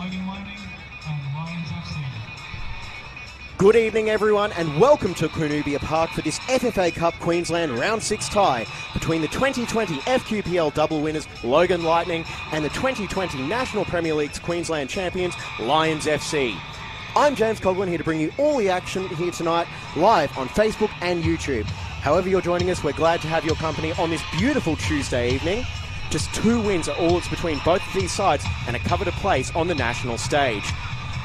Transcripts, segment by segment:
Logan and Lions FC. Good evening everyone and welcome to Cornubia Park for this FFA Cup Queensland Round 6 tie between the 2020 FQPL double winners Logan Lightning and the 2020 National Premier League's Queensland champions Lions FC. I'm James Coughlin, here to bring you all the action here tonight live on Facebook and YouTube. However you're joining us, we're glad to have your company on this beautiful Tuesday evening. Just 2 wins are all that's between both of these sides and a coveted place on the national stage.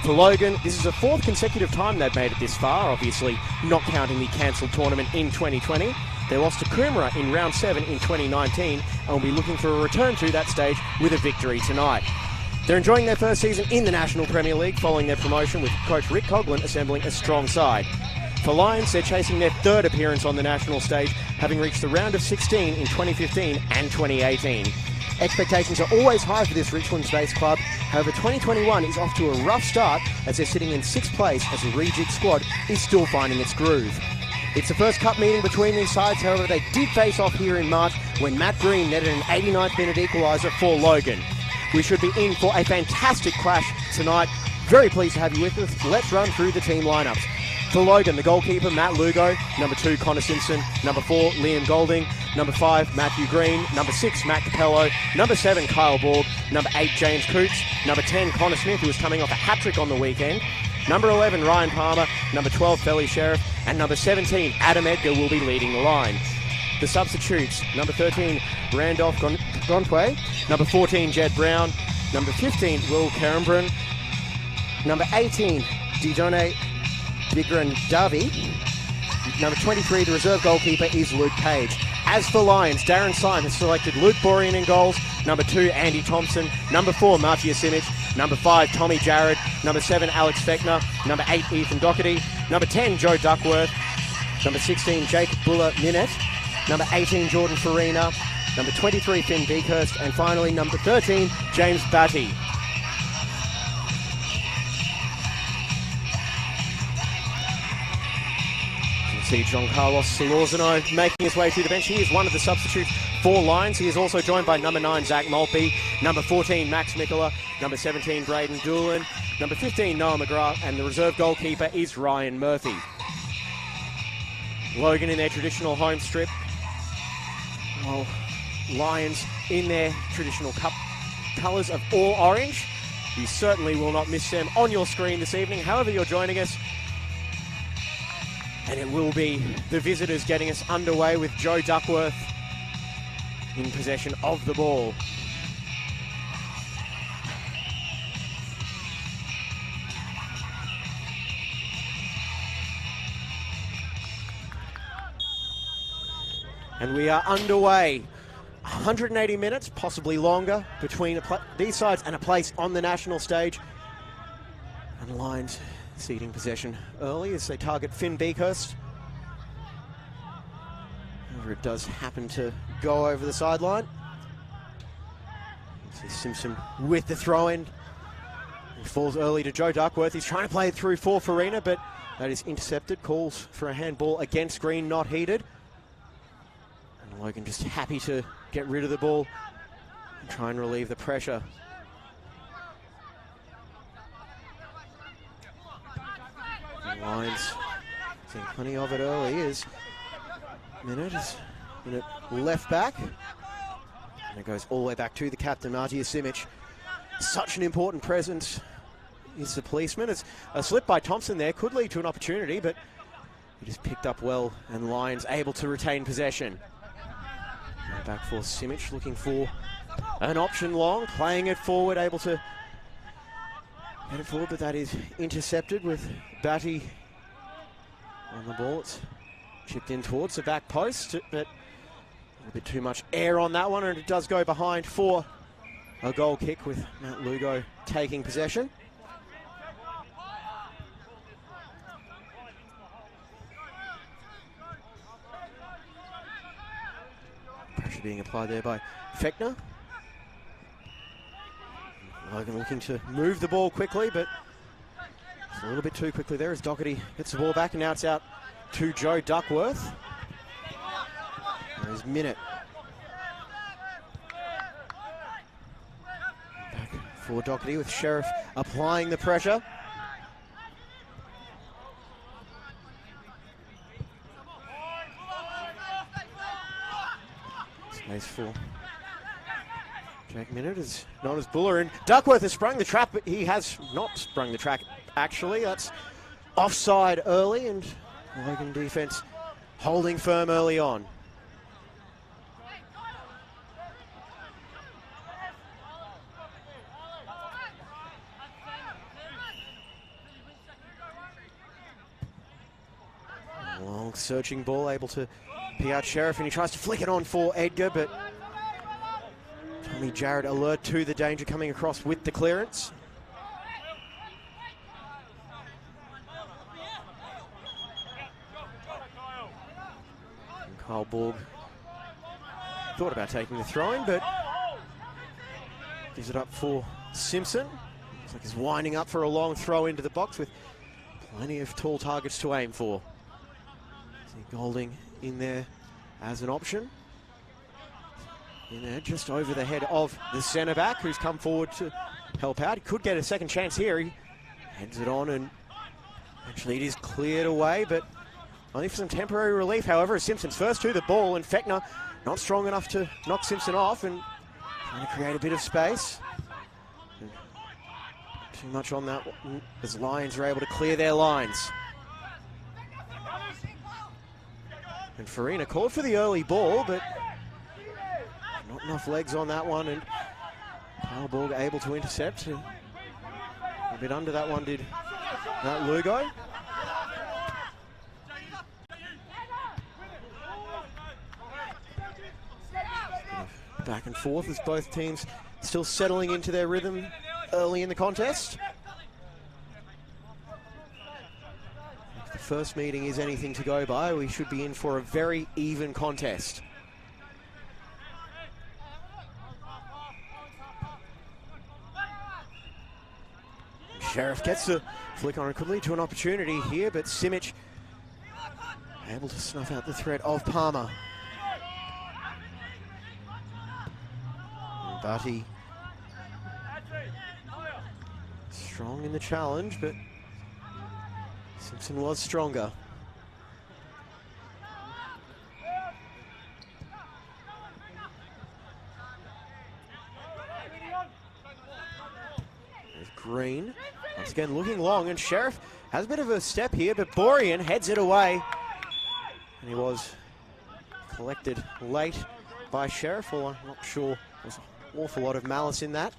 For Logan, this is the 4th consecutive time they've made it this far, obviously not counting the cancelled tournament in 2020. They lost to Coomera in round 7 in 2019 and will be looking for a return to that stage with a victory tonight. They're enjoying their first season in the National Premier League following their promotion, with coach Rick Coughlin assembling a strong side. For Lions, they're chasing their 3rd appearance on the national stage, having reached the round of 16 in 2015 and 2018. Expectations are always high for this Richlands-based club. However, 2021 is off to a rough start as they're sitting in 6th place as the rejig squad is still finding its groove. It's the first cup meeting between these sides, however they did face off here in March when Matt Green netted an 89th minute equaliser for Logan. We should be in for a fantastic clash tonight. Very pleased to have you with us. Let's run through the team lineups. For Logan, the goalkeeper, Matt Lugo. Number 2, Connor Simpson. Number 4, Liam Golding. Number 5, Matthew Green. Number 6, Matt Capello. Number 7, Kyle Borg. Number 8, James Coots. Number 10, Connor Smith, who was coming off a hat-trick on the weekend. Number 11, Ryan Palmer. Number 12, Felly Sheriff. And number 17, Adam Edgar, will be leading the line. The substitutes, number 13, Randolph Gontwe. Number 14, Jed Brown. Number 15, Will Carambrun. Number 18, Didone Bigran Davi. Number 23, the reserve goalkeeper, is Luke Page. As for Lions, Darren Syme has selected Luke Borean in goals. Number 2, Andy Thompson. Number 4, Matthew Simic. Number 5, Tommy Jarrett. Number 7, Alex Fechner. Number 8, Ethan Doherty. Number 10, Joe Duckworth. Number 16, Jake Buller-Minette. Number 18, Jordan Farina. Number 23, Finn Beekhurst. And finally, number 13, James Batty. See John Carlos Solorzano making his way through the bench. He is one of the substitutes for Lions. He is also joined by number 9, Zach Maltby, number 14, Max Mikola, number 17, Braden Doolan, number 15, Noah McGrath, and the reserve goalkeeper is Ryan Murphy. Logan in their traditional home strip. Well, Lions in their traditional cup colours of all orange. You certainly will not miss them on your screen this evening, however you're joining us. And it will be the visitors getting us underway with Joe Duckworth in possession of the ball. And we are underway. 180 minutes, possibly longer, between these sides and a place on the national stage. And Lions ceding possession early as they target Finn Beekhurst. However, it does happen to go over the sideline. See Simpson with the throw-in. He falls early to Joe Duckworth. He's trying to play it through for Farina, but that is intercepted. Calls for a handball against Green, not heeded. And Logan just happy to get rid of the ball and try and relieve the pressure. Lions seeing plenty of it early as Minute left back. And it goes all the way back to the captain, Matthew Simic. Such an important presence is the policeman. It's a slip by Thompson there, could lead to an opportunity, but he just picked up well, and Lions able to retain possession. And back for Simic, looking for an option long, playing it forward, able to get it forward, but that is intercepted with Batty on the ball. It's chipped in towards the back post, but a little bit too much air on that one, and it does go behind for a goal kick with Matt Lugo taking possession. Pressure being applied there by Fechner. Logan looking to move the ball quickly, but it's a little bit too quickly there as Doherty gets the ball back, and now it's out to Joe Duckworth. There's Minute. Back for Doherty, with Sheriff applying the pressure. Space for Jake Minute is not as Buller, and Duckworth has sprung the trap, but he has not sprung the trap actually. That's offside early, and Logan defense holding firm early on. Long searching ball, able to pee out Sheriff, and he tries to flick it on for Edgar, but Tommy Jarrett alert to the danger coming across with the clearance. And Kyle Borg thought about taking the throw-in, but gives it up for Simpson. Looks like he's winding up for a long throw into the box with plenty of tall targets to aim for. See Golding in there as an option. In there just over the head of the centre back, who's come forward to help out. He could get a second chance here. He heads it on, and actually it is cleared away, but only for some temporary relief. However, as Simpson's first to the ball, and Fechner not strong enough to knock Simpson off, and trying to create a bit of space. And too much on that one, as Lions are able to clear their lines. And Farina called for the early ball, but not enough legs on that one, and Kyle Borg able to intercept. A bit under that one did Lugo. Back and forth as both teams still settling into their rhythm early in the contest. If the first meeting is anything to go by, we should be in for a very even contest. Sheriff gets the flick on, and could lead to an opportunity here, but Simic able to snuff out the threat of Palmer. Butty strong in the challenge, but Simpson was stronger. There's Green. Once again looking long, and Sheriff has a bit of a step here, but Borean heads it away. And he was collected late by Sheriff, or I'm not sure. There's an awful lot of malice in that.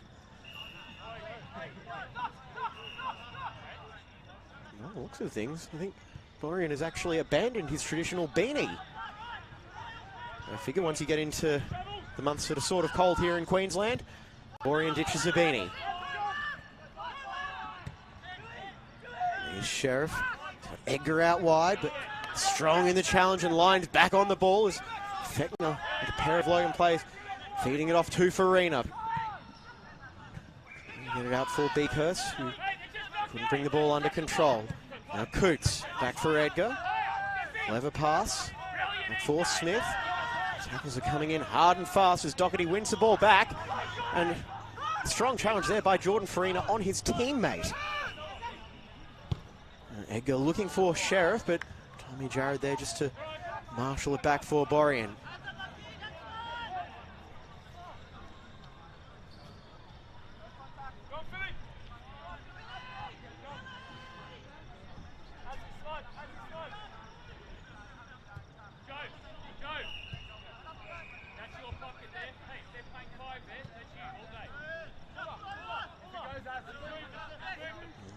Well, looks of things, I think Borean has actually abandoned his traditional beanie. I figure once you get into the months that are sort of cold here in Queensland, Borean ditches a beanie. Here's Sheriff. Edgar out wide, but strong in the challenge, and Lyons back on the ball as Fechner with a pair of Logan players feeding it off to Farina. Get it out for Beakhurst, who couldn't bring the ball under control. Now Coots back for Edgar. Clever pass. Back for Smith. Tackles are coming in hard and fast as Doherty wins the ball back. And strong challenge there by Jordan Farina on his teammate. Edgar looking for Sheriff, but Tommy Jarrett there just to marshal it back for Borean.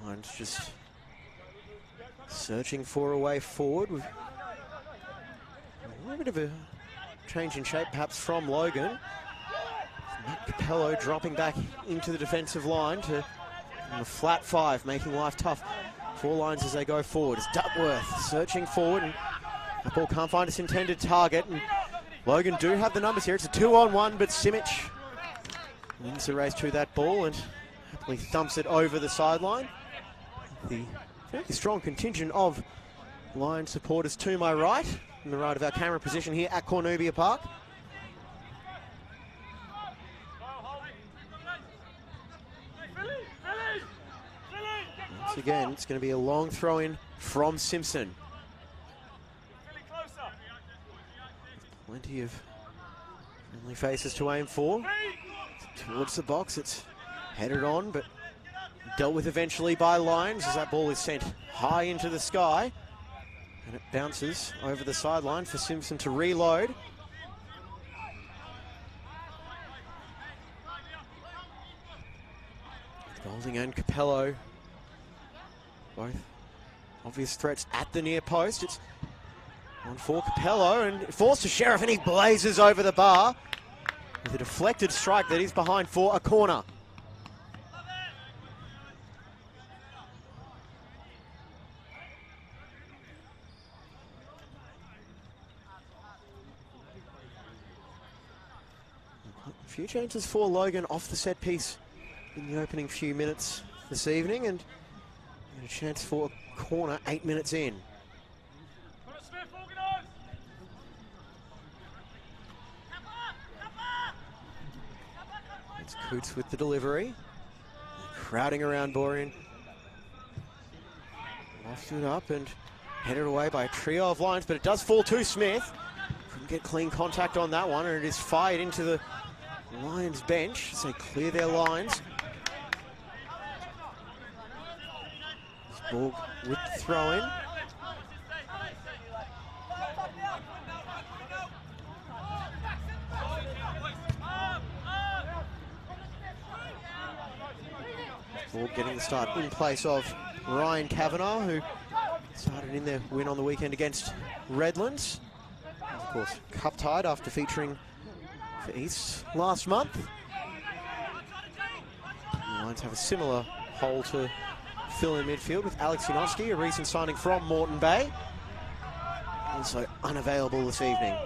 Lions just searching for a way forward with a little bit of a change in shape perhaps from Logan. Matt Capello dropping back into the defensive line to a flat 5, making life tough for Lions as they go forward. It's Duckworth searching forward, and that ball can't find its intended target, and Logan do have the numbers here. It's a 2-on-1, but Simic wins the race to that ball and happily thumps it over the sideline. The fairly strong contingent of Lions supporters to my right, on the right of our camera position here at Cornubia Park. Once again, it's going to be a long throw in from Simpson. Plenty of friendly faces to aim for. Towards the box, it's headed on, but dealt with eventually by Lyons as that ball is sent high into the sky. And it bounces over the sideline for Simpson to reload. Golding and Capello, both obvious threats at the near post. It's on for Capello and forced to Sheriff, and he blazes over the bar with a deflected strike that is behind for a corner. A few changes for Logan off the set piece in the opening few minutes this evening, and a chance for a corner 8 minutes in. It's Coots with the delivery. Crowding around Borean. Lofted up and headed away by a trio of Lions, but it does fall to Smith. Couldn't get clean contact on that one, and it is fired into the Lions bench as they clear their lines. Borg with the throw in. Borg getting the start in place of Ryan Kavanagh, who started in their win on the weekend against Redlands. Of course, cup tied after featuring for East last month. The Lions have a similar hole to fill in midfield with Alex Yanowski, a recent signing from Moreton Bay. Also unavailable this evening.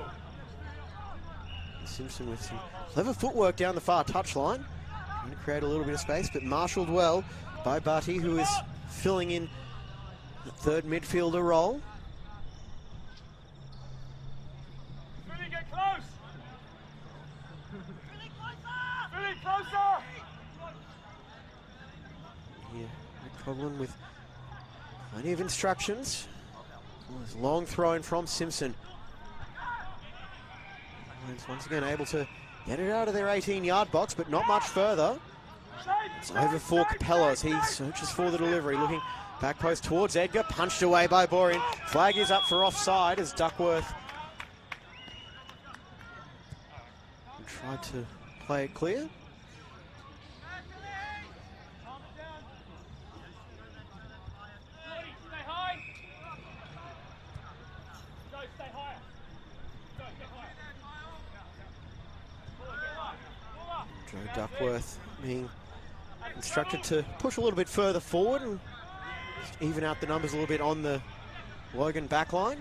Simpson with some clever footwork down the far touchline. Trying to create a little bit of space, but marshalled well by Butty, who is filling in the third midfielder role. Billy, get close! Billy, closer! Here, Coughlin with plenty of instructions. Long throw in from Simpson. Lions once again able to get it out of their 18-yard box, but not much further. It's over for Capello as he searches for the delivery, looking back post towards Edgar, punched away by Borean. Flag is up for offside as Duckworth tried to play it clear. Joe Duckworth being instructed to push a little bit further forward and just even out the numbers a little bit on the Logan backline.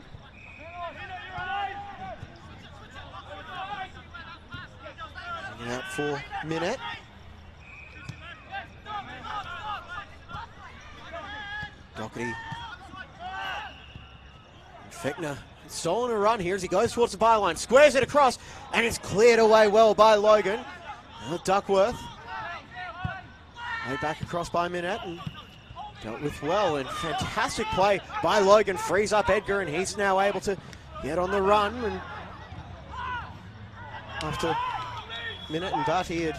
Bringing out for Minette. Doherty. Fechner stolen a run here as he goes towards the byline, squares it across, and it's cleared away well by Logan. Now Duckworth. Way back across by Minette and dealt with well, and fantastic play by Logan. Frees up Edgar, and he's now able to get on the run. And after Minette and Butty had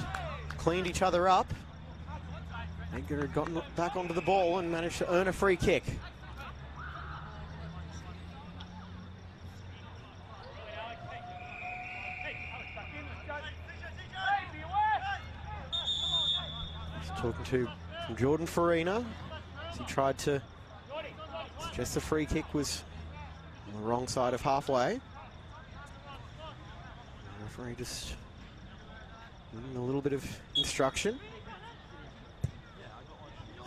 cleaned each other up, Edgar had gotten back onto the ball and managed to earn a free kick. Talking to Jordan Farina as he tried to suggest the free kick was on the wrong side of halfway. The referee just giving a little bit of instruction.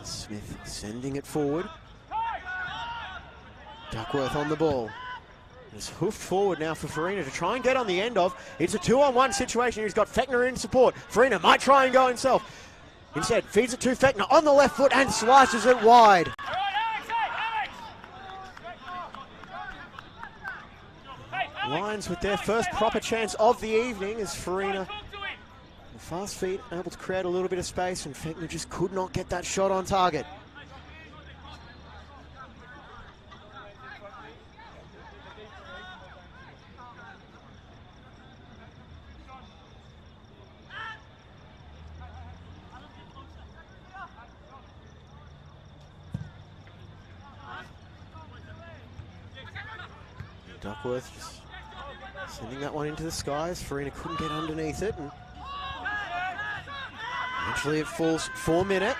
Smith sending it forward. Duckworth on the ball. It's hoofed forward now for Farina to try and get on the end of. It's a 2-on-1 situation. He's got Fechner in support. Farina might try and go himself. Instead, feeds it to Fechner on the left foot and slices it wide. Lions with their first proper chance of the evening as Farina, fast feet, able to create a little bit of space, and Fechner just could not get that shot on target. Duckworth just sending that one into the skies. Farina couldn't get underneath it, and eventually it falls for Minute.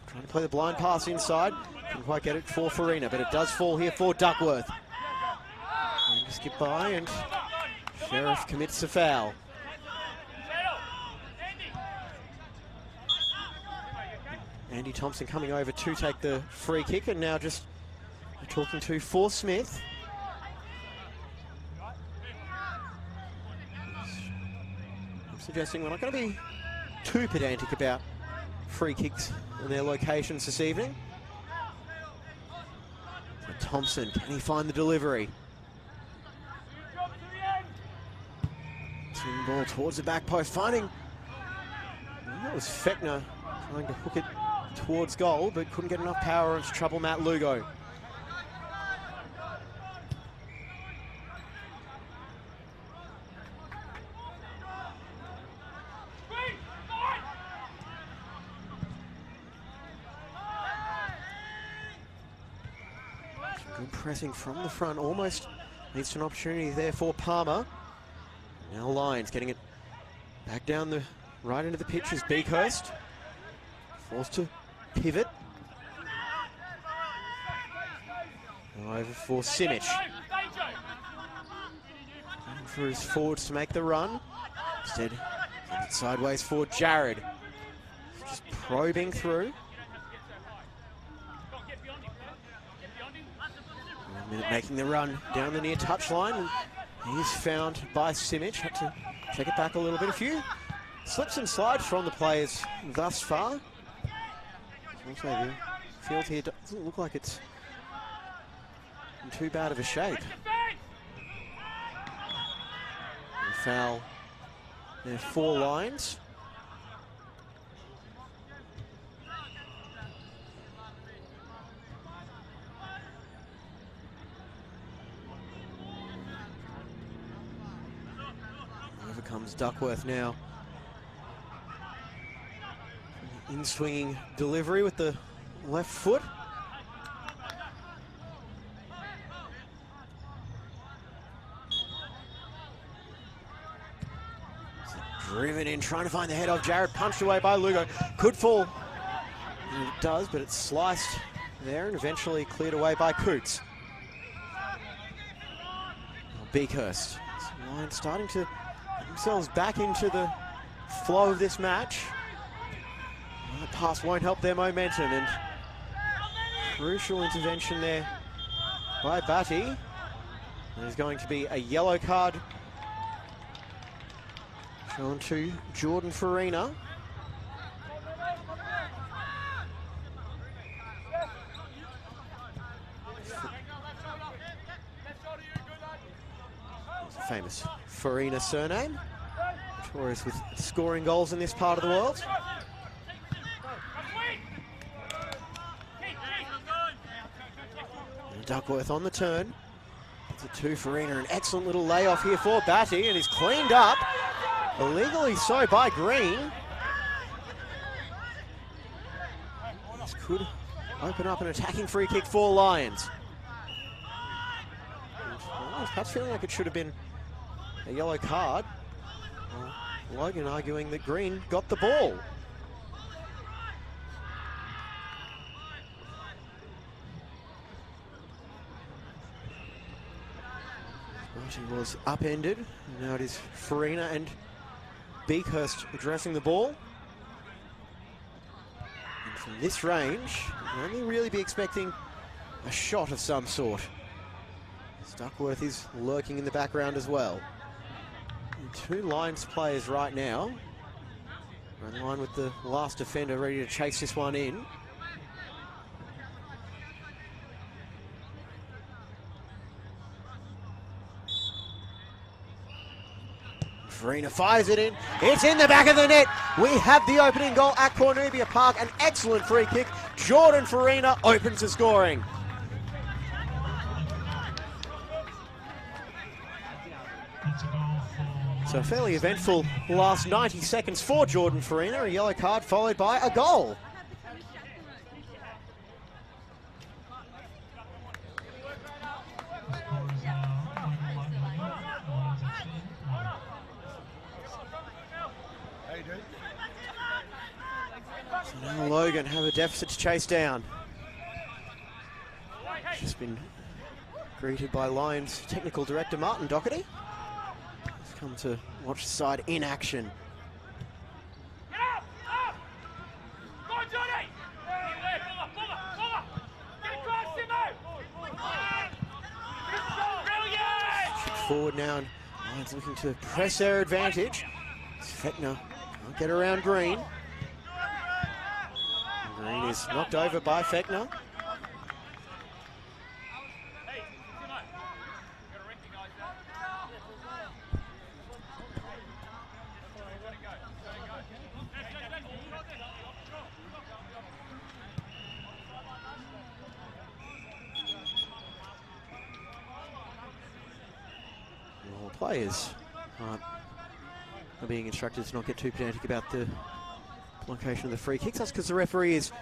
Trying to play the blind pass inside. Couldn't quite get it for Farina, but it does fall here for Duckworth. And just skip by, and Sheriff commits the foul. Andy Thompson coming over to take the free kick, and now just talking to for Smith. I'm suggesting we're not going to be too pedantic about free kicks and their locations this evening. So Thompson, can he find the delivery? Team ball towards the back post, finding... That was Fechner trying to hook it towards goal, but couldn't get enough power to trouble Matt Lugo. Good pressing from the front, almost needs an opportunity there for Palmer. Now Lyons getting it back down the right into the pitch is Beakhurst. Forced to pivot. Now over for Simic. Looking for his forwards to make the run. Instead, sideways for Jared. Just probing through. A minute making the run down the near touchline. And he's found by Simic. Had to take it back a little bit. A few slips and slides from the players thus far. Also, the field here doesn't look like it's in too bad of a shape. And foul there, 4 lines. Over comes Duckworth now. In-swinging delivery with the left foot. Driven in, trying to find the head of Jared, punched away by Lugo. Could fall. And it does, but it's sliced there and eventually cleared away by Coots. Beakhurst. Lions starting to get themselves back into the flow of this match. The pass won't help their momentum, and crucial intervention there by Batty. There's going to be a yellow card shown to Jordan Farina. Famous Farina surname. Notorious with scoring goals in this part of the world. Duckworth on the turn. It's a 2 Farina, an excellent little layoff here for Batty, and he's cleaned up. Illegally so by Green. This could open up an attacking free kick for Lions. And, perhaps feeling like it should have been a yellow card. Logan arguing that Green got the ball. He was upended. Now it is Farina and Beakhurst addressing the ball. And from this range, you'll only really be expecting a shot of some sort. Duckworth is lurking in the background as well. And 2 Lions players right now are in line with the last defender, ready to chase this one in. Farina fires it in. It's in the back of the net. We have the opening goal at Cornubia Park. An excellent free kick. Jordan Farina opens the scoring. So a fairly eventful last 90 seconds for Jordan Farina. A yellow card followed by a goal. So now Logan have a deficit to chase down. Just been greeted by Lions technical director Martin Doherty. He's come to watch the side in action. Forward now, and Lions looking to press their advantage. Fechner can't get around Green. Green is knocked over by Fechner. Players are being instructed to not get too pedantic about the location of the free kicks. That's because the referee is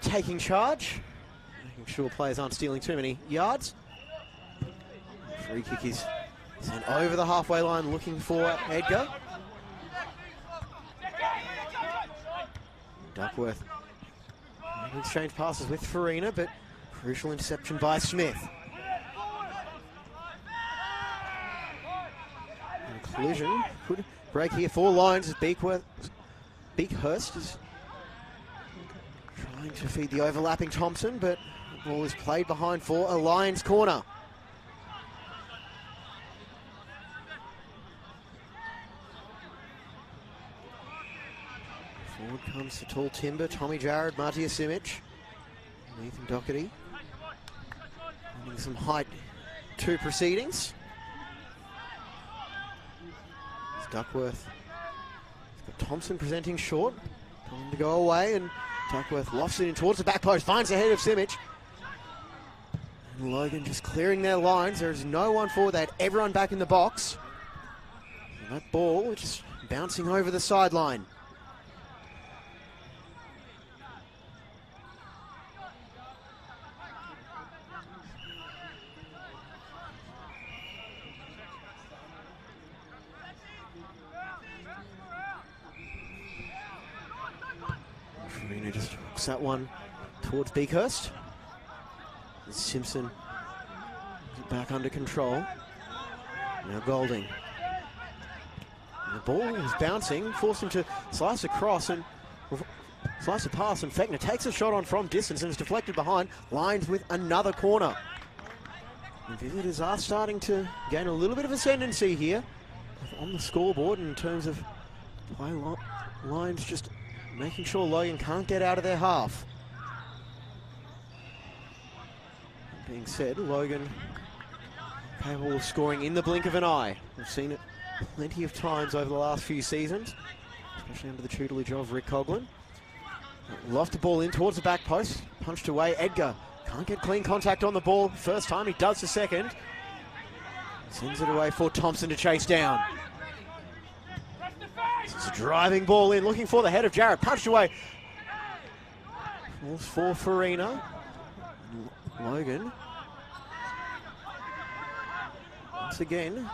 taking charge, making sure players aren't stealing too many yards. Free kick is sent over the halfway line looking for Edgar. Duckworth exchange passes with Farina, but crucial interception by Smith. Collision could break here for Lions as Beakhurst is trying to feed the overlapping Thompson, but the ball is played behind for a Lions corner. Forward comes the tall timber, Tommy Jarrett, Martia Simic, Nathan Doherty. Adding some height to proceedings. Duckworth. He's got Thompson presenting short. Time to go away, and Duckworth lofts it in towards the back post, finds the head of Simic. And Logan just clearing their lines. There is no one forward. They had everyone back in the box. And that ball just bouncing over the sideline. Just hooks that one towards Beakhurst. Simpson back under control. Now Golding. And the ball was bouncing, forced him to slice across and slice a pass, and Fechner takes a shot on from distance and is deflected behind. Lions with another corner. And visitors are starting to gain a little bit of ascendancy here on the scoreboard in terms of play. Lions just making sure Logan can't get out of their half. That being said, Logan capable of scoring in the blink of an eye. We've seen it plenty of times over the last few seasons, especially under the tutelage of Rick Coughlin. Loft the ball in towards the back post, punched away. Edgar can't get clean contact on the ball. First time, he does the second. Sends it away for Thompson to chase down. It's a driving ball in, looking for the head of Jarrett, punched away. Falls for Farina. Logan. Once again,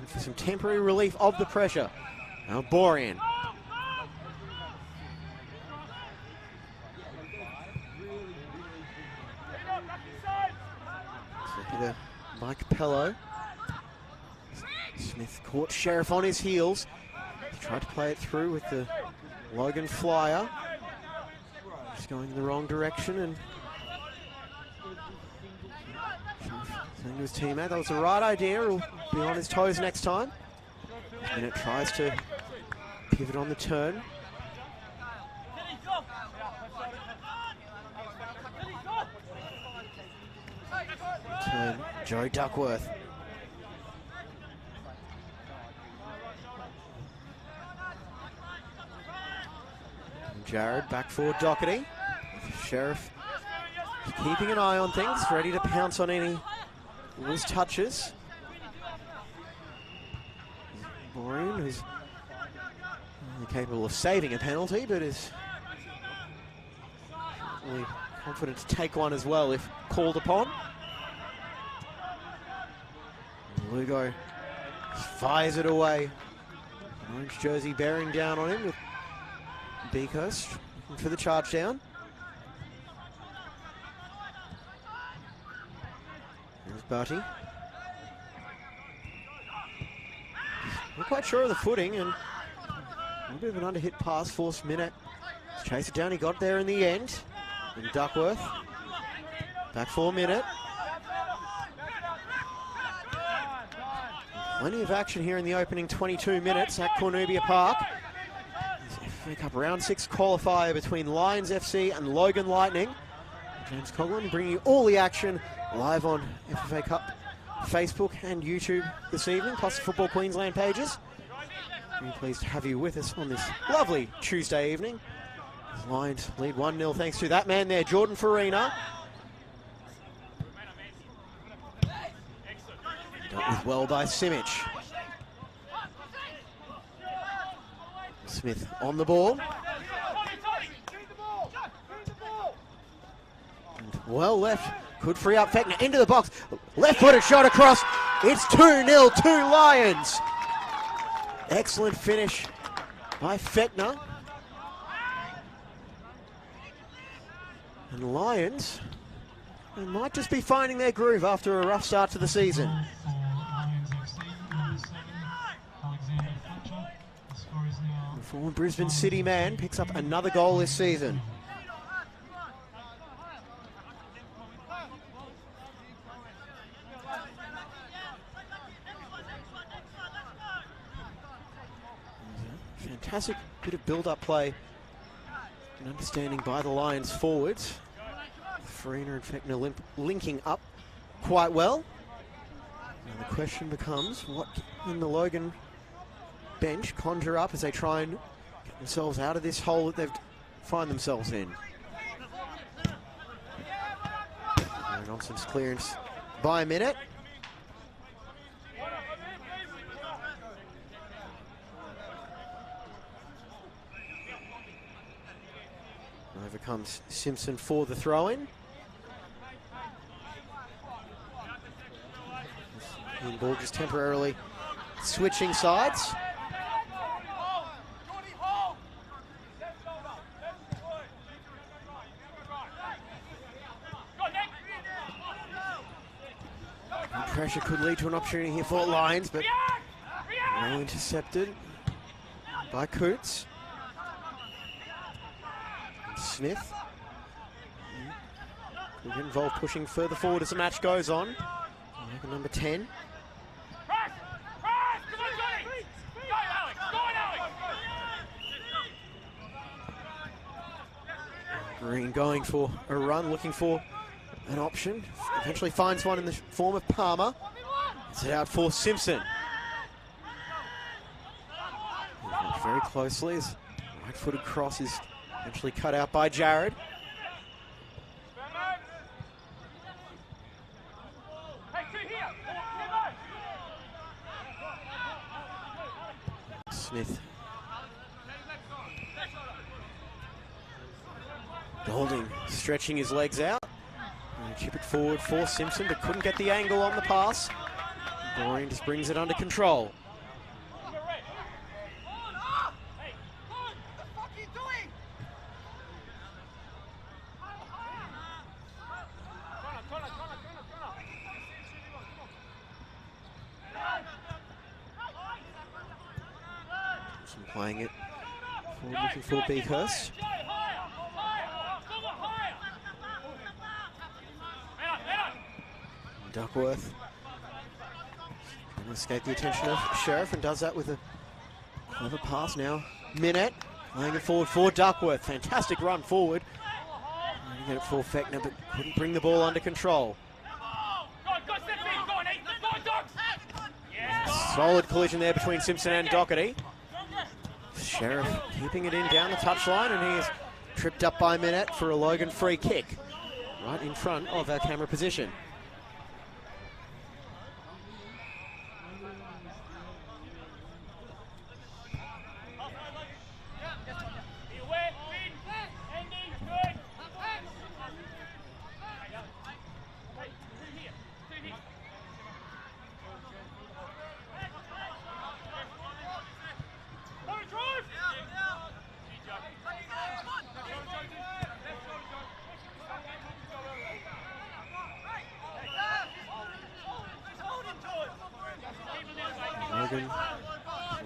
for some temporary relief of the pressure. Now Borean. So here by Capello. Smith caught Sheriff on his heels. Tried to play it through with the Logan flyer. Just going in the wrong direction, and saying to his teammate that was the right idea. He'll be on his toes next time. And it tries to pivot on the turn. Joe Duckworth. Jared back for Doherty. Sheriff keeping an eye on things, ready to pounce on any loose touches. Borean, who's capable of saving a penalty, but is really confident to take one as well if called upon. Lugo fires it away. Orange jersey bearing down on him with Beakhurst looking for the charge down. There's Barty. Not quite sure of the footing, and a bit of an underhit pass forced Minute. Chase it down, he got there in the end. And Duckworth. Back for a minute. Plenty of action here in the opening 22 minutes at Cornubia Park. FFA Cup Round 6 qualifier between Lions FC and Logan Lightning. James Coughlin bringing you all the action live on FFA Cup Facebook and YouTube this evening, plus the Football Queensland pages. Very pleased to have you with us on this lovely Tuesday evening. The Lions lead 1-0 thanks to that man there, Jordan Farina. Dealt with well by Simic. Smith on the ball. And well left. Could free up Fechner into the box. Left-footed shot across. It's 2-0 to Lions. Excellent finish by Fechner. And Lions, they might just be finding their groove after a rough start to the season. The former Brisbane City man picks up another goal this season. Fantastic bit of build-up play and understanding by the Lions forwards. Farina and Fechner linking up quite well. And the question becomes, what can the Logan bench conjure up as they try and get themselves out of this hole that they've find themselves in? No nonsense clearance by Minute. Over comes Simpson for the throw-in. And ball just temporarily switching sides. And pressure could lead to an opportunity here for Lions, but well intercepted by Coots. Smith will get involved pushing further forward as the match goes on. Number 10. Green going for a run, looking for an option. Eventually finds one in the form of Palmer. It's it out for Simpson. Very closely as right-footed cross is eventually cut out by Jared. Smith. Golding stretching his legs out. And chip it forward for Simpson, but couldn't get the angle on the pass. Dorian just brings it under control. Playing it forward, looking for Beakhurst. Duckworth going to escape the attention of Sheriff and does that with a clever pass now. Minute laying it forward for Duckworth. Fantastic run forward. Trying to get it for Fechner, but couldn't bring the ball under control. Solid collision there between Simpson and Doherty. Sheriff keeping it in down the touchline, and he is tripped up by Minute for a Logan free kick right in front of our camera position.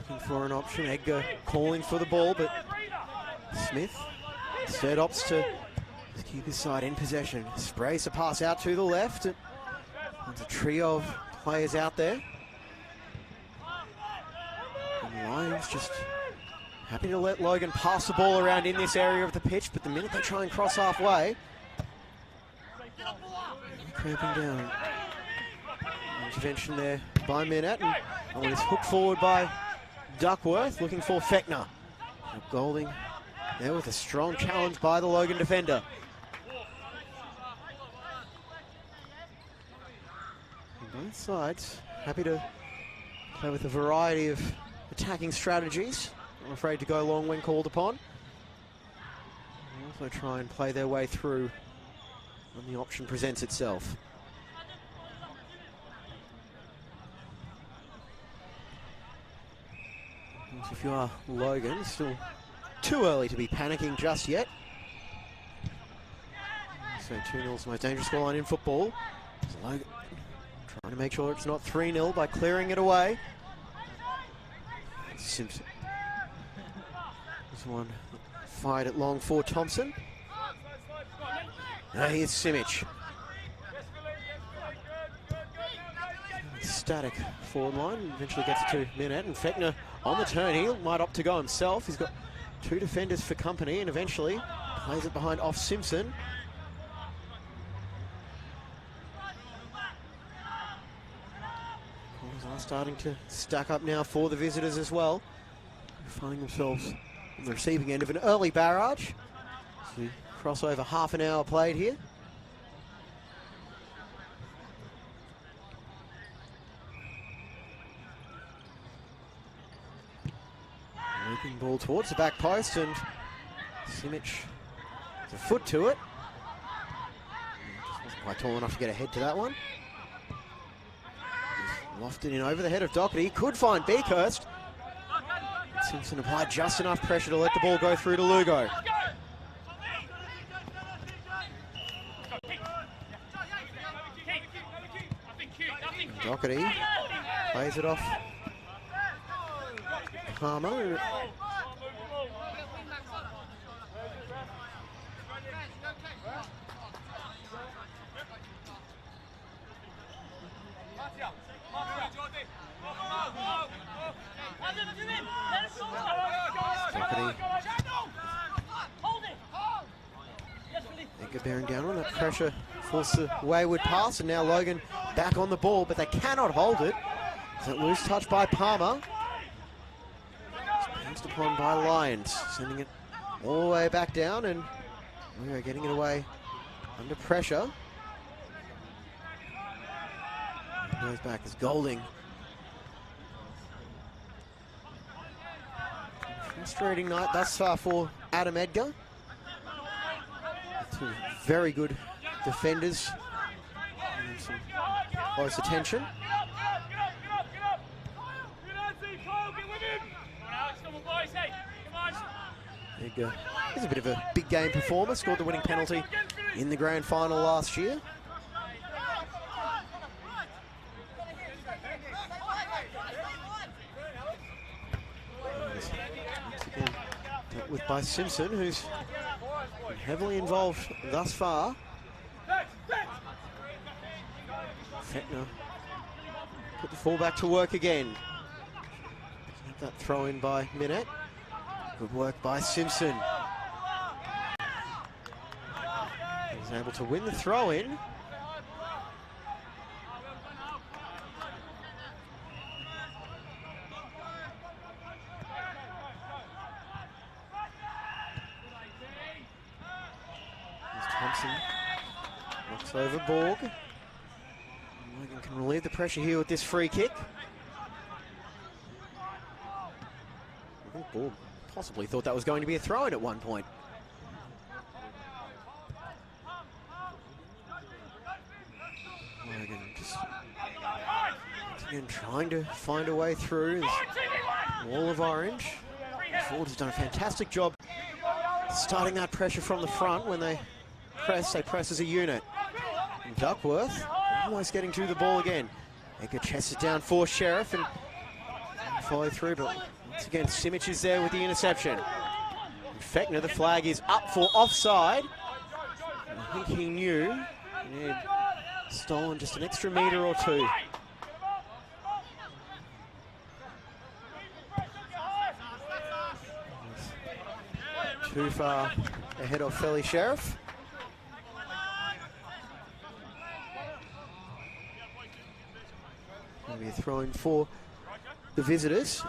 Looking for an option. Edgar calling for the ball, but Smith instead opts to keep his side in possession. Sprays the pass out to the left. There's a trio of players out there. And the Lions just happy to let Logan pass the ball around in this area of the pitch, but the minute they try and cross halfway, cramping down. Intervention there by Minette, and it's hooked forward by Duckworth, looking for Fechner. Golding there with a strong challenge by the Logan defender. And both sides happy to play with a variety of attacking strategies. Not afraid to go long when called upon. And also try and play their way through when the option presents itself. If you are Logan, it's still too early to be panicking just yet. So 2-0 is the most dangerous scoreline in football. So Logan trying to make sure it's not 3-0 by clearing it away. Simpson. This one fired it long for Thompson. Now here's Simic. Static forward line, eventually gets it to Minette, and Fechner on the turn. He might opt to go himself. He's got two defenders for company, and eventually plays it behind off Simpson. Corners are starting to stack up now for the visitors as well. They're finding themselves on the receiving end of an early barrage. So we cross over half an hour played here. Looping ball towards the back post, and Simic has a foot to it. Just wasn't quite tall enough to get ahead to that one. He's lofted in over the head of Doherty. Could find Beakhurst. Simpson applied just enough pressure to let the ball go through to Lugo. Doherty plays it off Palmer. Edgar bearing down on that pressure, forced a wayward pass, and now Logan back on the ball, but they cannot hold it. It's a loose touch by Palmer. Pounced upon by Lyons, sending it all the way back down, and we are getting it away under pressure. Goes back as Golding. Frustrating night thus far for Adam Edgar. Two very good defenders. And some close attention. Edgar is a bit of a big game performer, scored the winning penalty in the grand final last year. Once again, dealt with by Simpson, who's been heavily involved thus far. Fechner put the fullback to work again. That throw in by Minette. Good work by Simpson. He's able to win the throw in. Thompson knocks over Borg. Logan can relieve the pressure here with this free kick. I think Borg possibly thought that was going to be a throw-in at one point. Logan just once again trying to find a way through this wall of orange. The forwards have done a fantastic job starting that pressure from the front. When they press as a unit. And Duckworth almost getting to the ball again. Edgar chests it down for Sheriff, and follow through, but once again, Simic is there with the interception. Fechner, the flag is up for offside. I think he knew he had stolen just an extra metre or two. Too far ahead of Felly Sheriff. Going to be thrown for the visitors.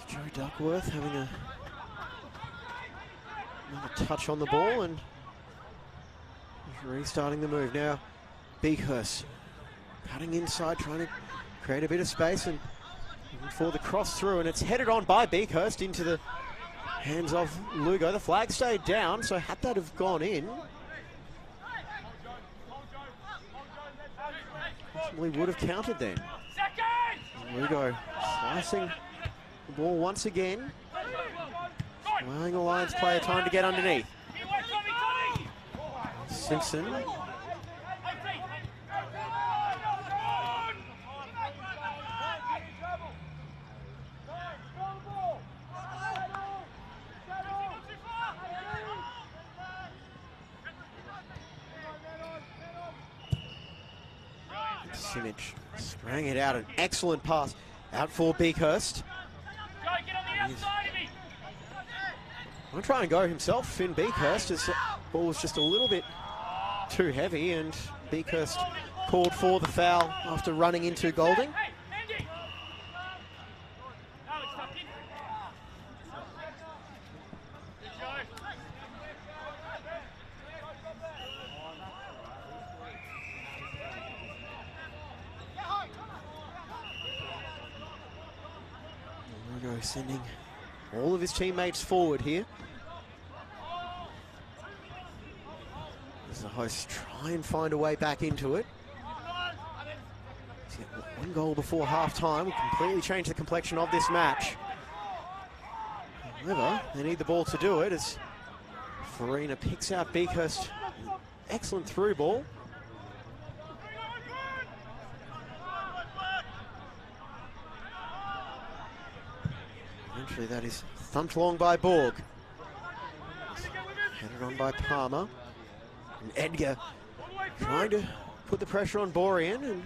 Joe Duckworth having another touch on the ball and restarting the move. Now Beakhurst cutting inside, trying to create a bit of space and for the cross through, and it's headed on by Beakhurst into the hands of Lugo. The flag stayed down, so had that have gone in, possibly would have counted then. Lugo slicing the ball once again, allowing the Lions player time to get underneath. Simpson. Simic sprang it out, an excellent pass out for Beakhurst. I'm trying to go himself, Finn Beakhurst, as the ball was just a little bit too heavy, and Beakhurst called for the foul after running into Golding. Lugo sending all of his teammates forward here. As the hosts try and find a way back into it. One goal before half-time will completely change the complexion of this match. However, they need the ball to do it as Farina picks out Beakhurst. Excellent through ball. Eventually that is thumped along by Borg. Headed on by Palmer. And Edgar trying to put the pressure on Borean, and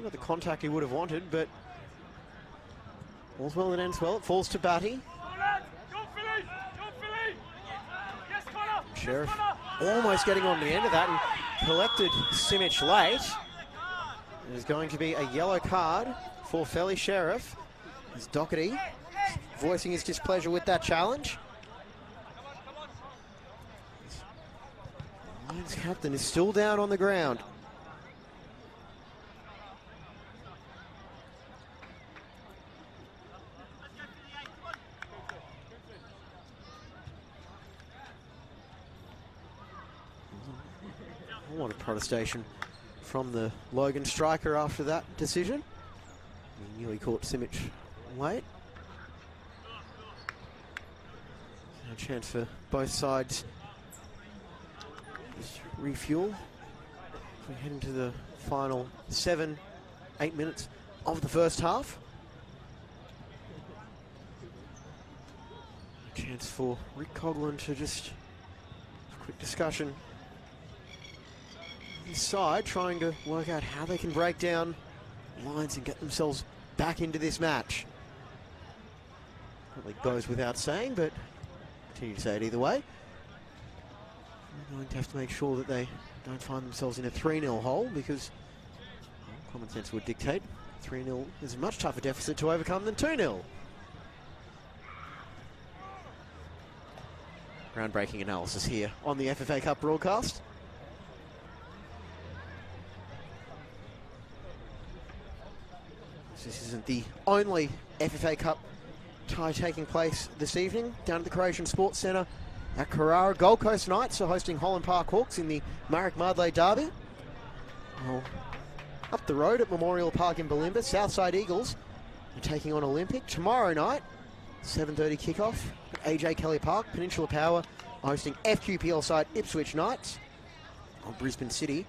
not the contact he would have wanted, but all's well that ends well. It falls to Batty. Sheriff almost getting on the end of that and collected Simic late. There's going to be a yellow card for Felly Sheriff. As Doherty voicing his displeasure with that challenge. The Lions captain is still down on the ground. A lot of protestation from the Logan striker after that decision. He nearly caught Simic late. No chance for both sides. Just refuel. As we head into the final 7-8 minutes of the first half. A chance for Rick Coughlin to just have a quick discussion inside, trying to work out how they can break down Lions and get themselves back into this match. Probably goes without saying, but continue to say it either way. They're going to have to make sure that they don't find themselves in a 3-0 hole, because common sense would dictate 3-0 is a much tougher deficit to overcome than 2-0. Groundbreaking analysis here on the FFA Cup broadcast. This isn't the only FFA Cup tie taking place this evening down at the Croatian Sports Centre at Carrara. Gold Coast Knights are hosting Holland Park Hawks in the Marek Mardley derby. Well, Up the road at Memorial Park in Bulimba, Southside Eagles are taking on Olympic. Tomorrow night, 7:30 kickoff at AJ Kelly Park. Peninsula Power hosting FQPL side Ipswich Knights on Brisbane City.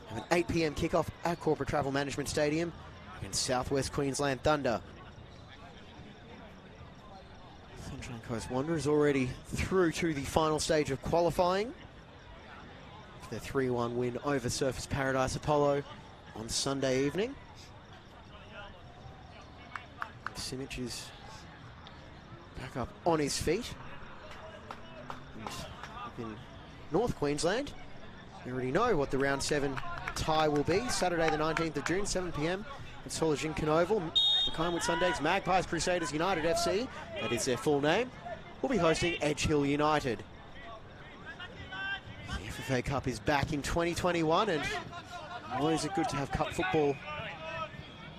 Have an 8 p.m. kickoff at Corporate Travel Management Stadium against Southwest Queensland Thunder. Sunshine Coast Wanderers already through to the final stage of qualifying for their 3-1 win over Surfers Paradise Apollo on Sunday evening. Simic is back up on his feet. And up in North Queensland, you already know what the round 7 tie will be. Saturday the 19th of June, 7 p.m. at Solajinkan Oval. The Collingwood Sundays Magpies Crusaders United FC, that is their full name, will be hosting Edge Hill United. The FFA Cup is back in 2021, and boy, is it good to have cup football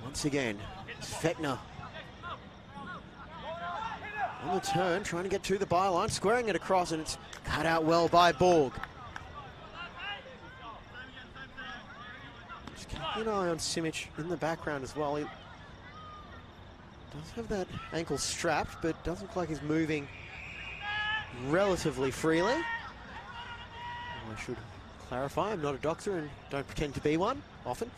once again. It's Fechner on the turn, trying to get to the byline, squaring it across, and it's cut out well by Borg. Just keep an eye on Simic in the background as well. He does have that ankle strapped, but doesn't look like he's moving relatively freely. I should clarify, I'm not a doctor and don't pretend to be one often.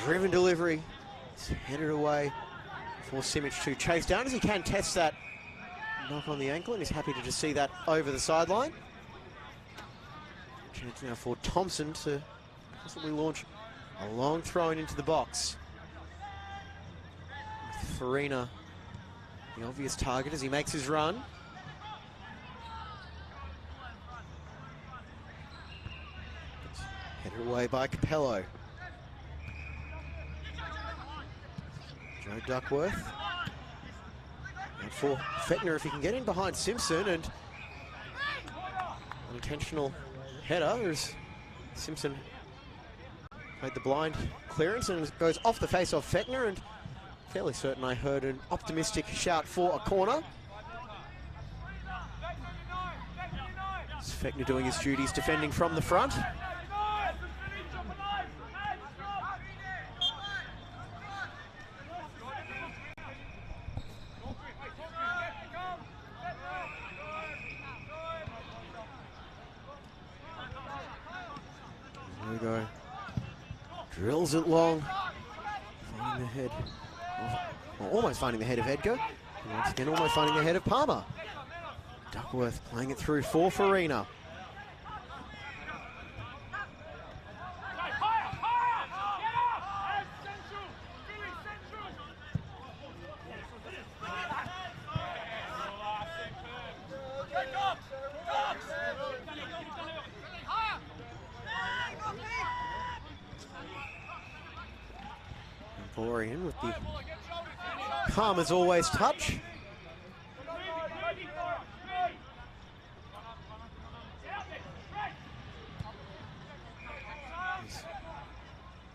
Driven delivery, it's headed away for Simic to chase down as he can test that knock on the ankle, and he's happy to just see that over the sideline. Chance now for Thompson to possibly launch a long throw into the box. With Farina the obvious target as he makes his run. It's headed away by Capello. Joe Duckworth. And for Fechner, if he can get in behind Simpson, and unintentional header as Simpson made the blind clearance and it goes off the face of Fechner, and fairly certain I heard an optimistic shout for a corner. It's Fechner doing his duties defending from the front. There we go. Drills it long. Finding the head. Well, almost finding the head of Edgar. And once again, almost finding the head of Palmer. Duckworth playing it through for Farina. Borean with the calm as always touch.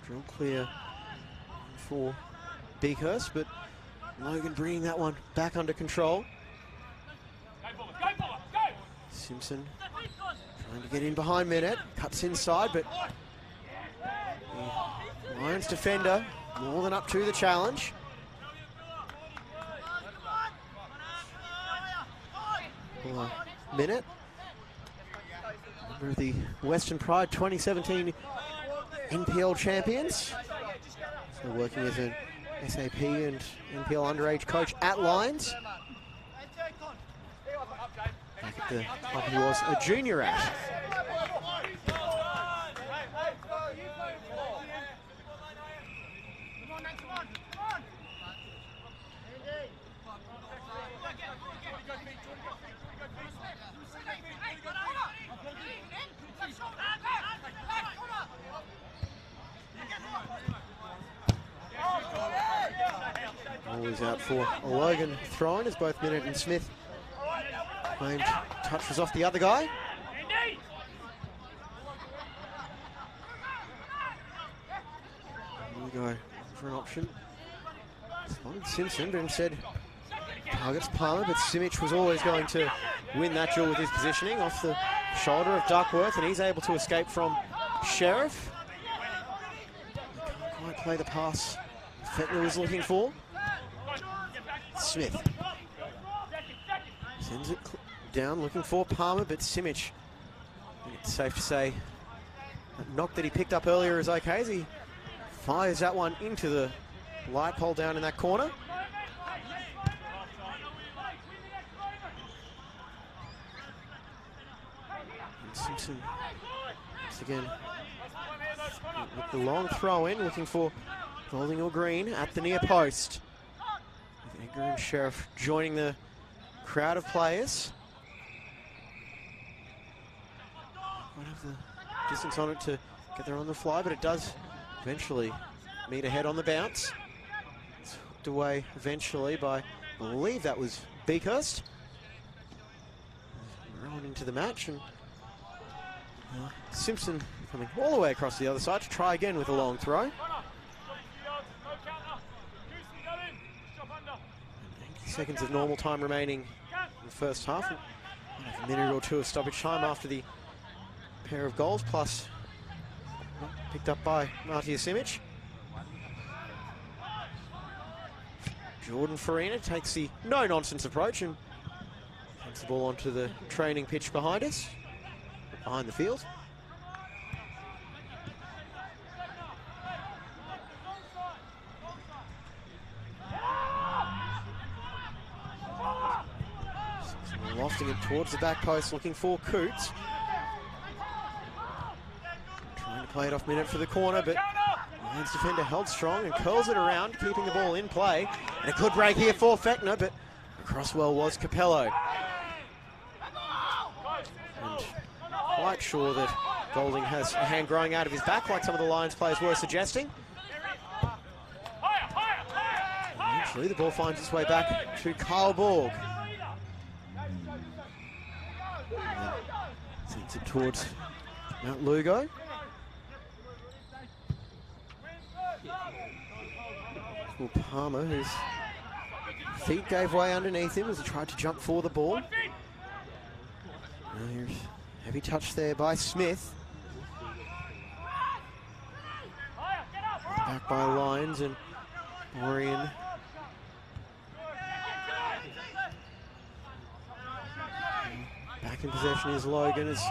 Drill clear for Beakhurst, but Logan bringing that one back under control. Simpson trying to get in behind Minute, cuts inside, but the Lions defender more than up to the challenge. Minute, member of the Western Pride 2017 NPL champions. So working as an SAP and NPL underage coach at Lions. Back at the club he was a junior at. Always out for Logan throwing as both Minute and Smith claimed touch was off the other guy. Here we go for an option. Spotted Simpson, but instead Targets Palmer, but Simic was always going to win that duel with his positioning off the shoulder of Duckworth, and he's able to escape from Sheriff. He can't quite play the pass Fettner was looking for. Smith sends it down, looking for Palmer, but Simic, I think it's safe to say, that knock that he picked up earlier is okay as he fires that one into the light pole down in that corner. And Simpson, once again, with the long throw in, looking for Golding or Green at the near post. With Edgar and Sheriff joining the crowd of players. Won't have the distance on it to get there on the fly, but it does eventually meet a head on the bounce. It's hooked away eventually by, I believe that was Beakhurst. Rolling into the match, and Simpson coming all the way across the other side to try again with a long throw. 80 seconds of normal time remaining in the first half. A minute or two of stoppage time after the pair of goals, plus picked up by Martia Simic. Jordan Farina takes the no-nonsense approach and takes the ball onto the training pitch behind us, behind the field. Lofting it towards the back post, looking for Coots. Trying to play it off minute for the corner, but Lions defender held strong and curls it around, keeping the ball in play. And a good break here for Fettner, but across well was Capello. And quite sure that Golding has a hand growing out of his back, like some of the Lions players were suggesting. And eventually the ball finds its way back to Kyle Borg. Sends it towards Mount Lugo. Well, Palmer, whose feet gave way underneath him as he tried to jump for the ball. Now here's a heavy touch there by Smith. Back by Lyons and Orion. Back in possession is Logan as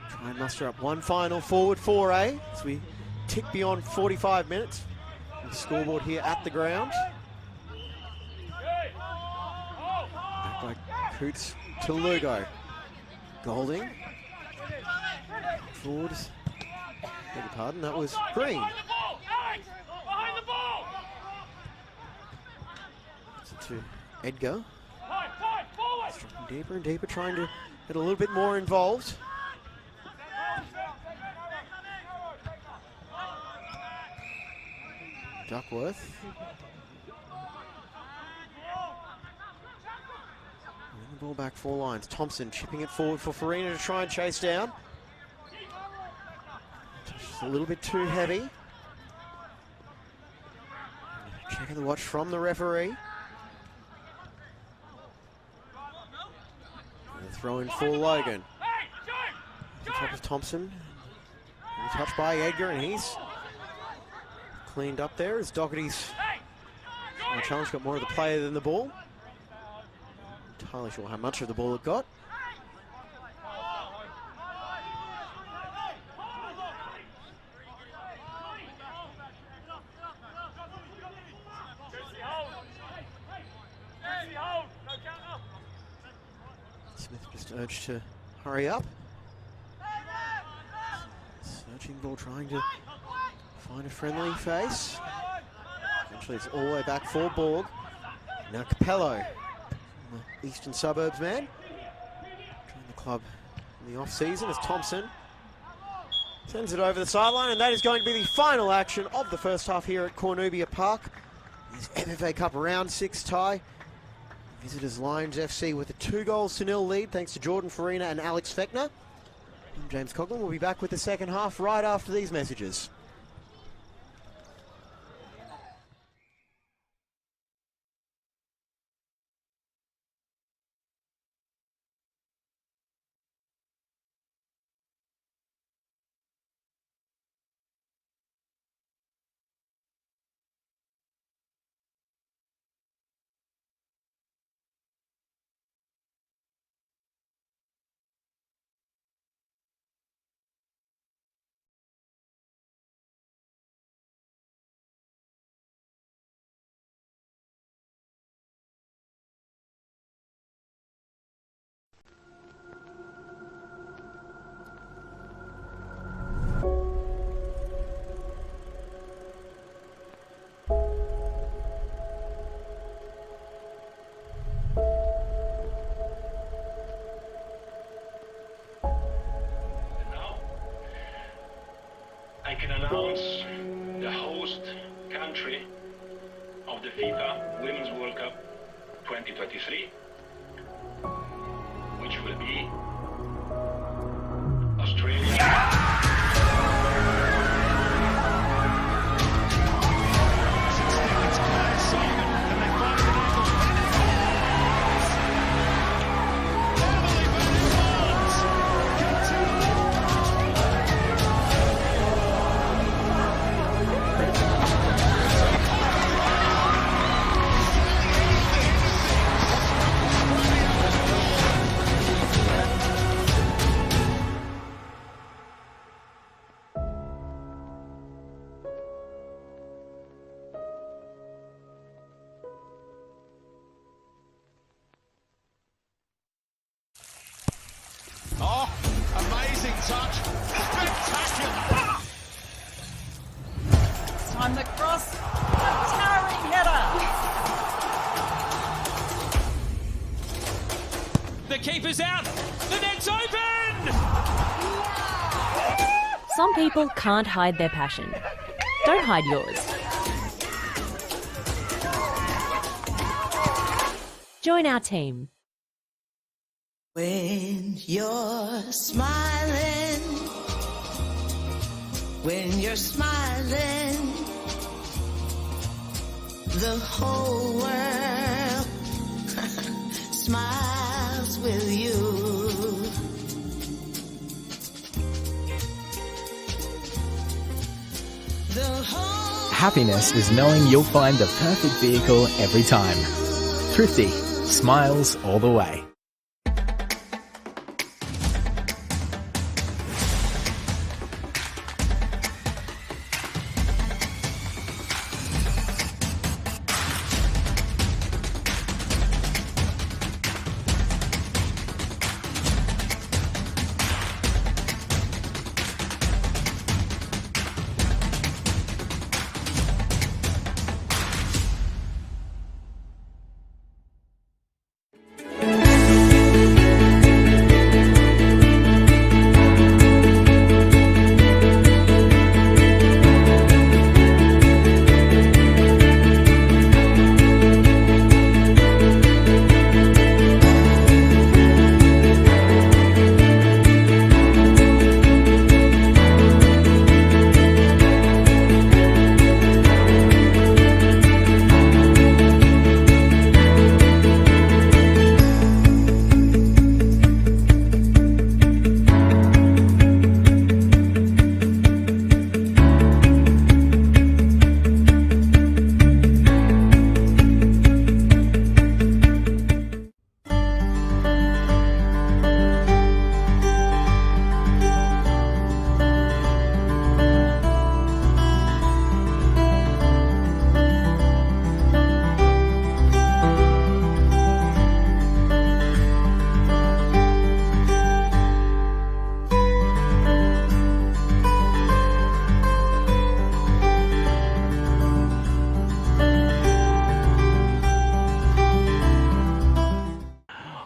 try and muster up one final forward foray as we tick beyond 45 minutes. The scoreboard here at the ground. Back by Coots to Lugo. Golding. Forward. Beg your pardon, that was Green. It's it to Edgar. Dropping deeper and deeper, trying to get a little bit more involved. Duckworth. And the ball back 4 lines. Thompson chipping it forward for Farina to try and chase down. Just a little bit too heavy. Checking the watch from the referee. And a throw in for Logan. The top of Thompson. And a touch by Edgar, and he's cleaned up there as Doherty's challenge got more of the player than the ball. Not entirely sure how much of the ball it got. Smith just urged to hurry up. Searching ball, trying to find a friendly face. Eventually it's all the way back for Borg. Now Capello, the eastern suburbs man. Joined the club in the off-season as Thompson sends it over the sideline, and that is going to be the final action of the first half here at Cornubia Park. This FFA Cup round 6 tie. Visitors Lions FC with a 2-0 lead thanks to Jordan Farina and Alex Fettner. I'm James Coughlin. We'll be back with the second half right after these messages. I can announce the host country of the FIFA Women's World Cup 2023, which will be Australia. Oh, amazing touch. Spectacular. Time the cross. A towering header. The keeper's out. The net's open. Some people can't hide their passion. Don't hide yours. Join our team. When you're smiling, the whole world smiles with you. Happiness is knowing you'll find the perfect vehicle every time. Thrifty, smiles all the way.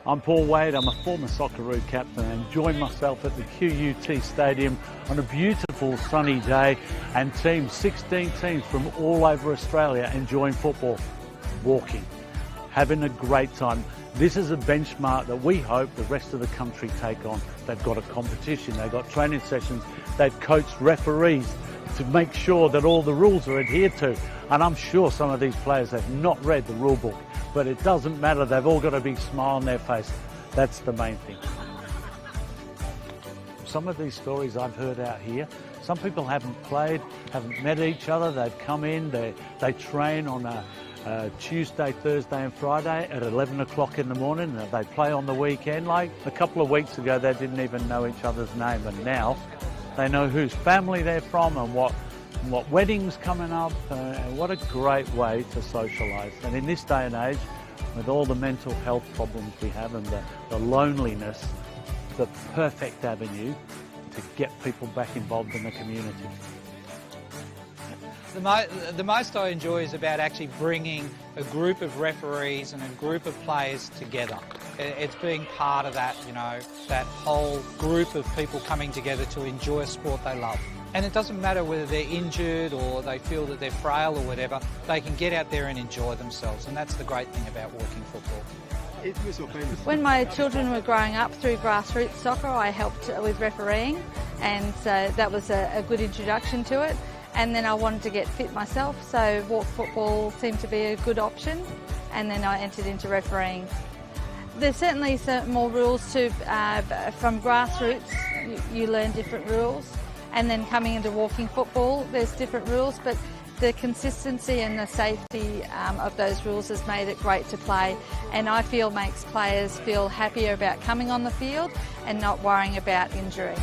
I'm Paul Wade, I'm a former Socceroo captain and joined myself at the QUT Stadium on a beautiful sunny day and 16 teams from all over Australia enjoying football, walking, having a great time. This is a benchmark that we hope the rest of the country take on. They've got a competition, they've got training sessions, they've coached referees to make sure that all the rules are adhered to. And I'm sure some of these players have not read the rule book, but it doesn't matter, they've all got a big smile on their face. That's the main thing. Some of these stories I've heard out here, some people haven't played, haven't met each other, they've come in, they train on a Tuesday, Thursday and Friday at 11 o'clock in the morning, and they play on the weekend. Like a couple of weeks ago they didn't even know each other's name, and now they know whose family they're from and what weddings coming up, and what a great way to socialise. And in this day and age, with all the mental health problems we have and the loneliness, the perfect avenue to get people back involved in the community. The most I enjoy is about actually bringing a group of referees and a group of players together. It's being part of that, you know, that whole group of people coming together to enjoy a sport they love. And it doesn't matter whether they're injured or they feel that they're frail or whatever, they can get out there and enjoy themselves, and that's the great thing about walking football. When my children were growing up through grassroots soccer, I helped with refereeing, and so that was a good introduction to it. And then I wanted to get fit myself, so walk football seemed to be a good option, and then I entered into refereeing. There's certainly some more rules to, from grassroots, you learn different rules, and then coming into walking football, there's different rules, but the consistency and the safety of those rules has made it great to play, and I feel makes players feel happier about coming on the field and not worrying about injury.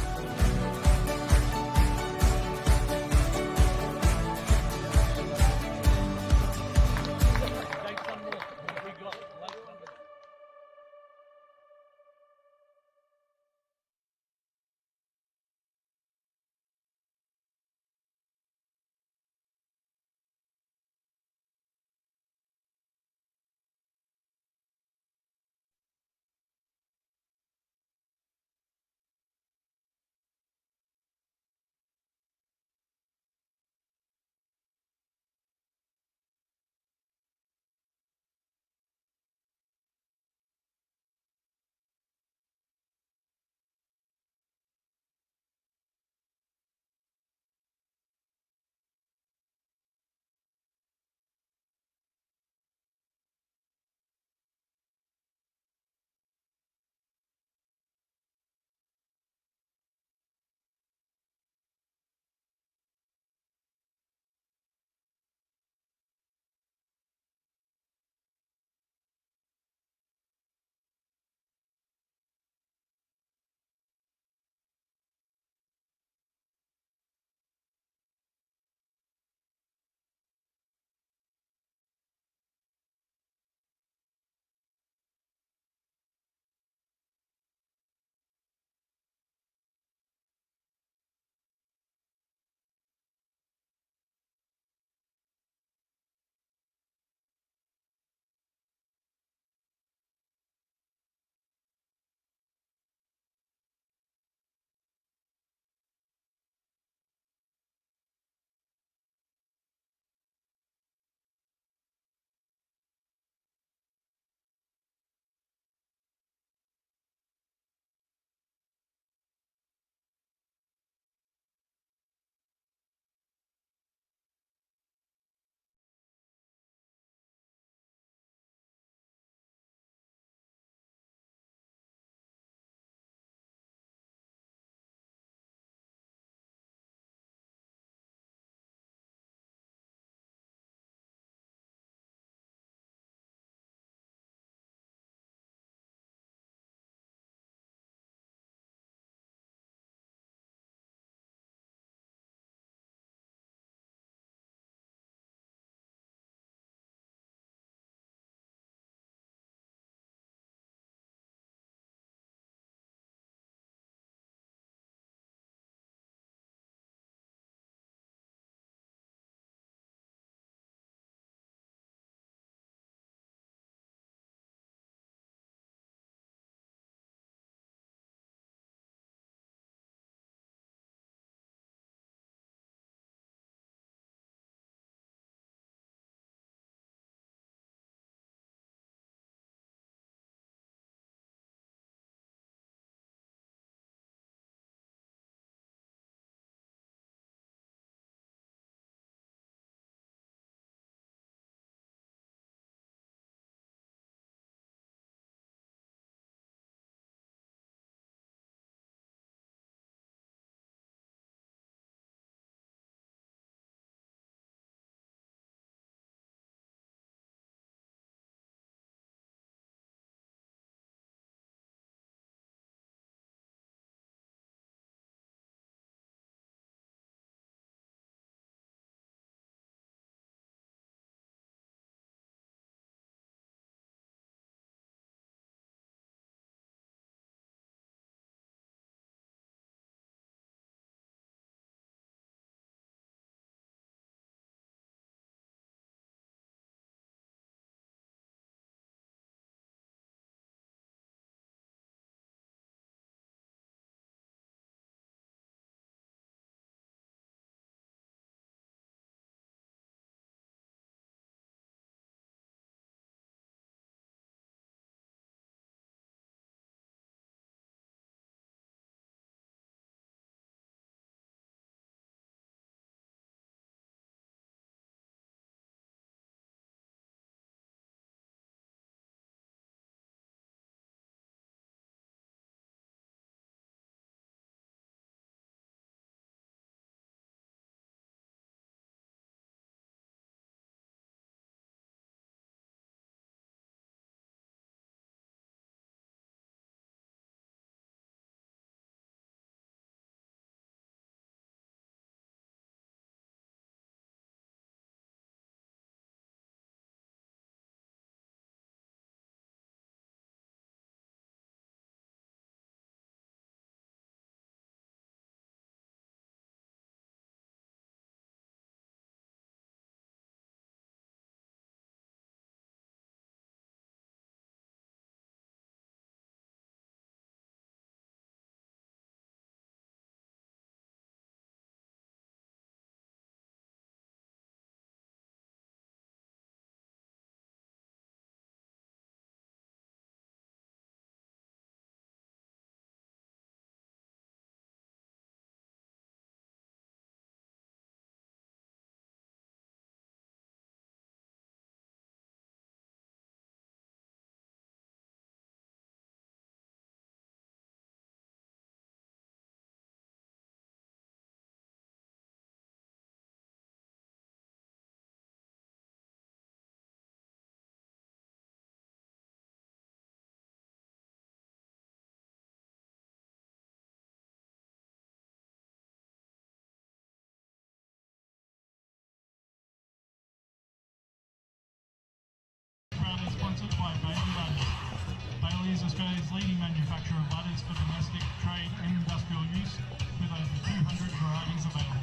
leading manufacturer of ladders for domestic, trade and industrial use with over 200 varieties available.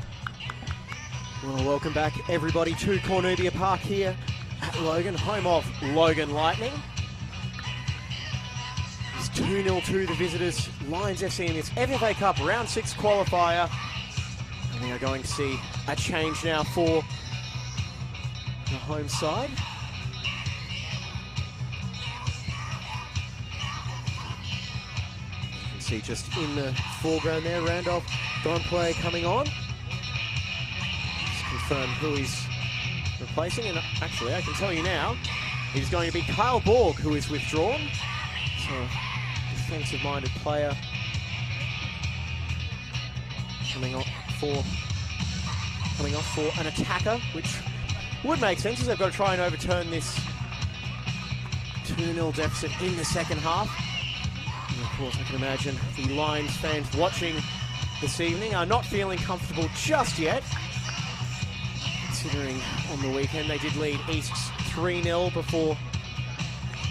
Well, welcome back everybody to Cornubia Park here at Logan, home of Logan Lightning. It's 2-0 to the visitors, Lions FC in this FFA Cup Round 6 qualifier. And we are going to see a change now for the home side. You can see just in the foreground there, Randolph Gonplay coming on. Just confirm who he's replacing, and actually I can tell you now, he's going to be Kyle Borg, who is withdrawn. So, defensive-minded player coming off for an attacker, which would make sense as they've got to try and overturn this 2-0 deficit in the second half. And of course, I can imagine the Lions fans watching this evening are not feeling comfortable just yet, considering on the weekend they did lead Easts 3-0 before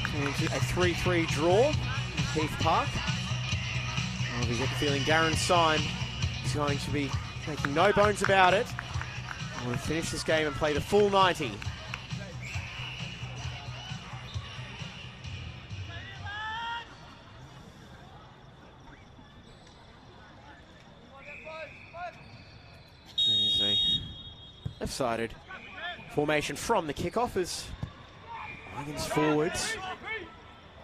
coming into a 3-3 draw in Heath Park. Well, we get the feeling Darren Syme is going to be making no bones about it. I want to finish this game and play the full 90. There's a left-sided formation from the kickoff as Logan's forwards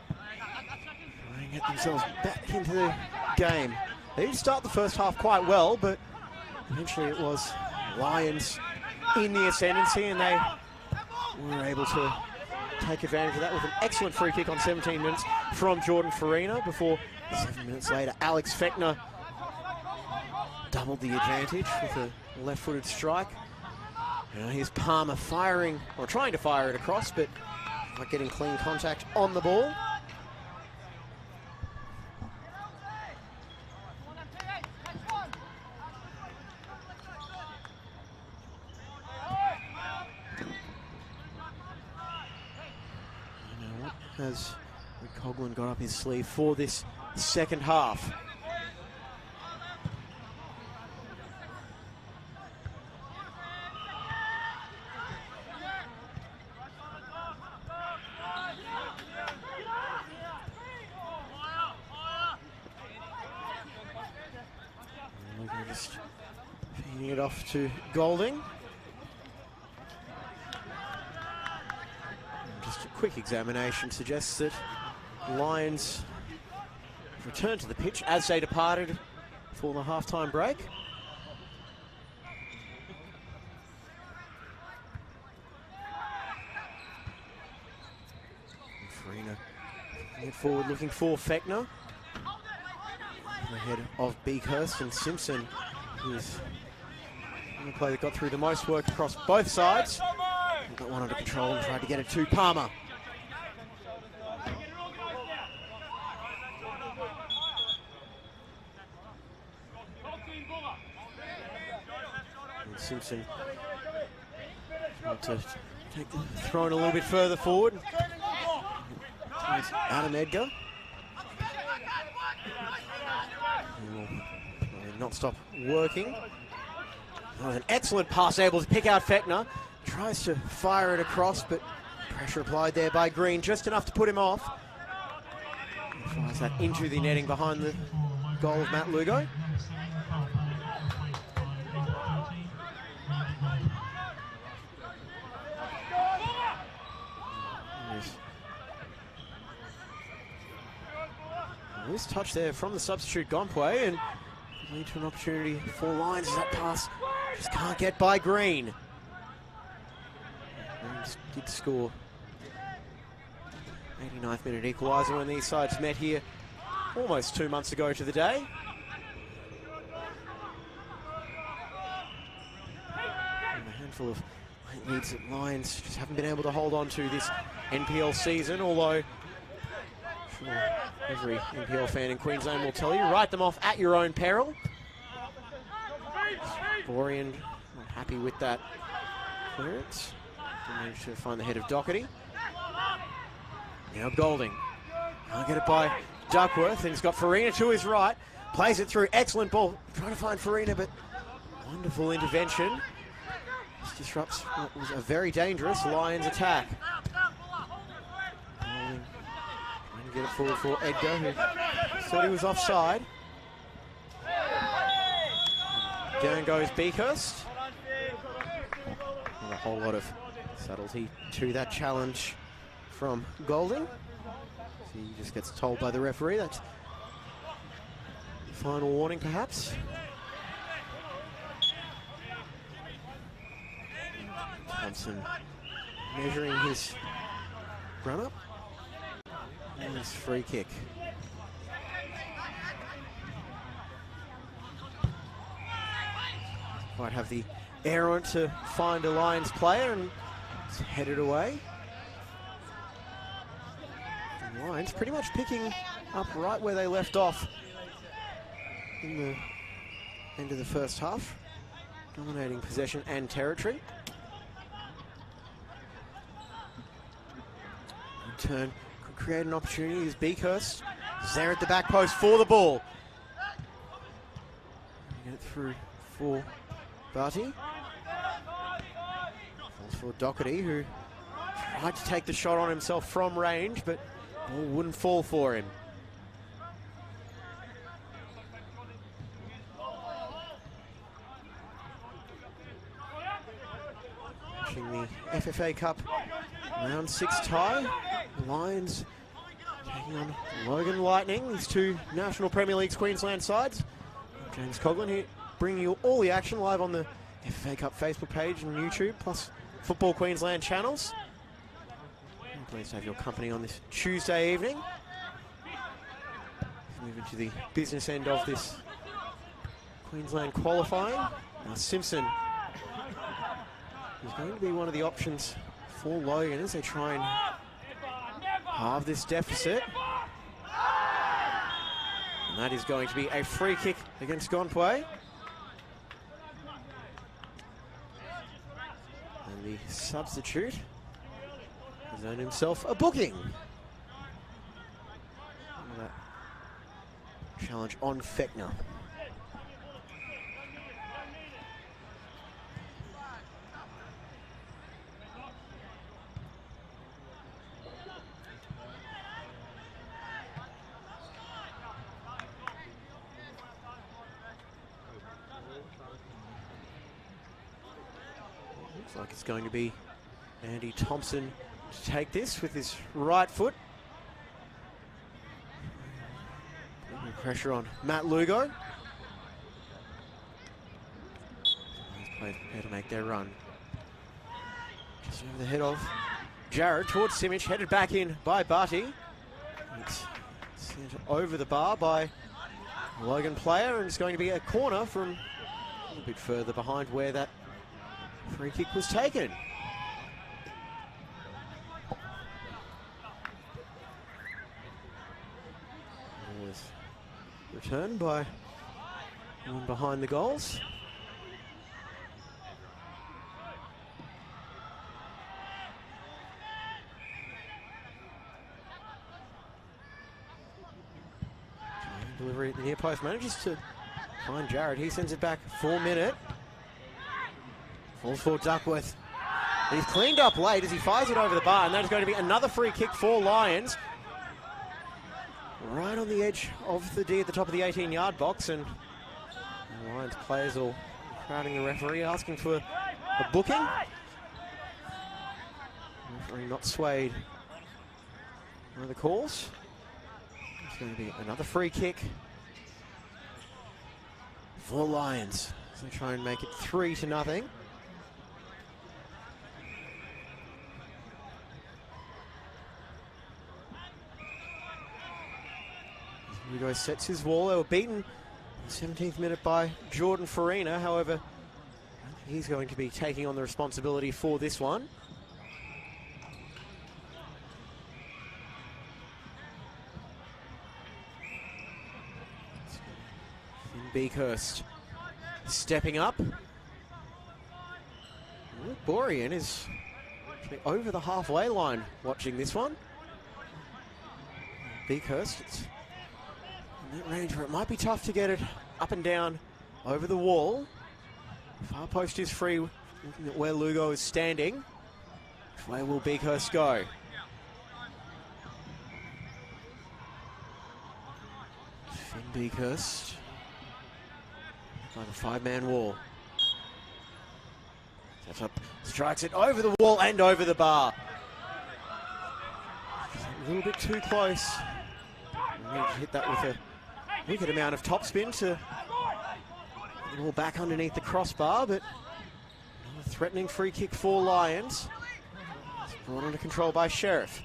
trying to get themselves back into the game. They did start the first half quite well, but eventually it was Lions in the ascendancy, and they were able to take advantage of that with an excellent free kick on 17 minutes from Jordan Farina before 7 minutes later Alex Fechner doubled the advantage with a left-footed strike. Here's Palmer firing, or trying to fire it across, but not getting clean contact on the ball. Has Rick Coughlin got up his sleeve for this second half? Just feeding it off to Golding. Just a quick examination suggests that Lions returned to the pitch as they departed for the halftime break. Farina get forward looking for Fechner. Ahead of Beakhurst and Simpson, who's the player that got through the most work across both sides. Got one under control and tried to get it to Palmer. And Simpson tried to take the throw in a little bit further forward. It's Adam Edgar. Will not stop working. Oh, an excellent pass, able to pick out Fechner. Tries to fire it across, but pressure applied there by Green, just enough to put him off. He fires that into the netting behind the goal of Matt Lugo. This touch there from the substitute Gonpway, and lead to an opportunity for Lions as that pass just can't get by Green. Lions did score 89th minute equaliser when these sides met here almost 2 months ago to the day. And a handful of late leads that Lions just haven't been able to hold on to this NPL season, although every NPL fan in Queensland will tell you, write them off at your own peril. Borean not happy with that clearance. Managed to find the head of Doherty. Now Golding. Can't get it by Duckworth, and he's got Farina to his right. Plays it through, excellent ball. Trying to find Farina, but wonderful intervention. This disrupts what was a very dangerous Lions attack. Trying to get it forward for Edgar, who thought he was offside. Down goes Beakhurst. Not a whole lot of subtlety to that challenge from Golding. So he just gets told by the referee that's the final warning, perhaps. Thompson measuring his run-up. And his free kick. Might have the errant to find a Lions player, and it's headed away. The Lions pretty much picking up right where they left off in the end of the first half, dominating possession and territory. Turn could create an opportunity as Beakhurst is there at the back post for the ball. Get it through for Barty. Falls for Doherty, who tried to take the shot on himself from range, but ball wouldn't fall for him. Watching the FFA Cup round 6 tie. The Lions taking on Logan Lightning, these two National Premier League's Queensland sides. James Coughlin here, bringing you all the action live on the FFA Cup Facebook page and YouTube, plus Football Queensland channels. I'm pleased to have your company on this Tuesday evening. Moving to the business end of this Queensland qualifying. Now Simpson is going to be one of the options for Logan as they try and halve this deficit. And that is going to be a free kick against Gonpway. And the substitute has earned himself a booking. That challenge on Fechner. Looks like it's going to be Andy Thompson to take this with his right foot. Putting pressure on Matt Lugo. These players prepare to make their run. Just over the head of Jared towards Simic, headed back in by Barty. It's sent over the bar by a Logan player, and it's going to be a corner from a little bit further behind where that free kick was taken. Was returned by one behind the goals. Delivery at the near post, manages to find Jared. He sends it back for Minute. Falls for Duckworth. He's cleaned up late as he fires it over the bar, and that is going to be another free kick for Lions. Right on the edge of the D at the top of the 18-yard box, and the Lions players all crowding the referee, asking for a booking. The referee not swayed by the calls. It's going to be another free kick for Lions as they try and make it 3-0. Lugo sets his wall. They were beaten in the 17th minute by Jordan Farina. However, he's going to be taking on the responsibility for this one. Beakhurst stepping up. Borean is actually over the halfway line watching this one. Beakhurst, it's That range where it might be tough to get it up and down over the wall. Far post is free, looking at where Lugo is standing. Which way will Beakhurst go? Finn Beakhurst by the 5-man wall. Sets up, strikes it over the wall and over the bar. A little bit too close. We need to hit that with a wicked amount of topspin to get it all back underneath the crossbar, but another threatening free kick for Lions. It's brought under control by Sheriff.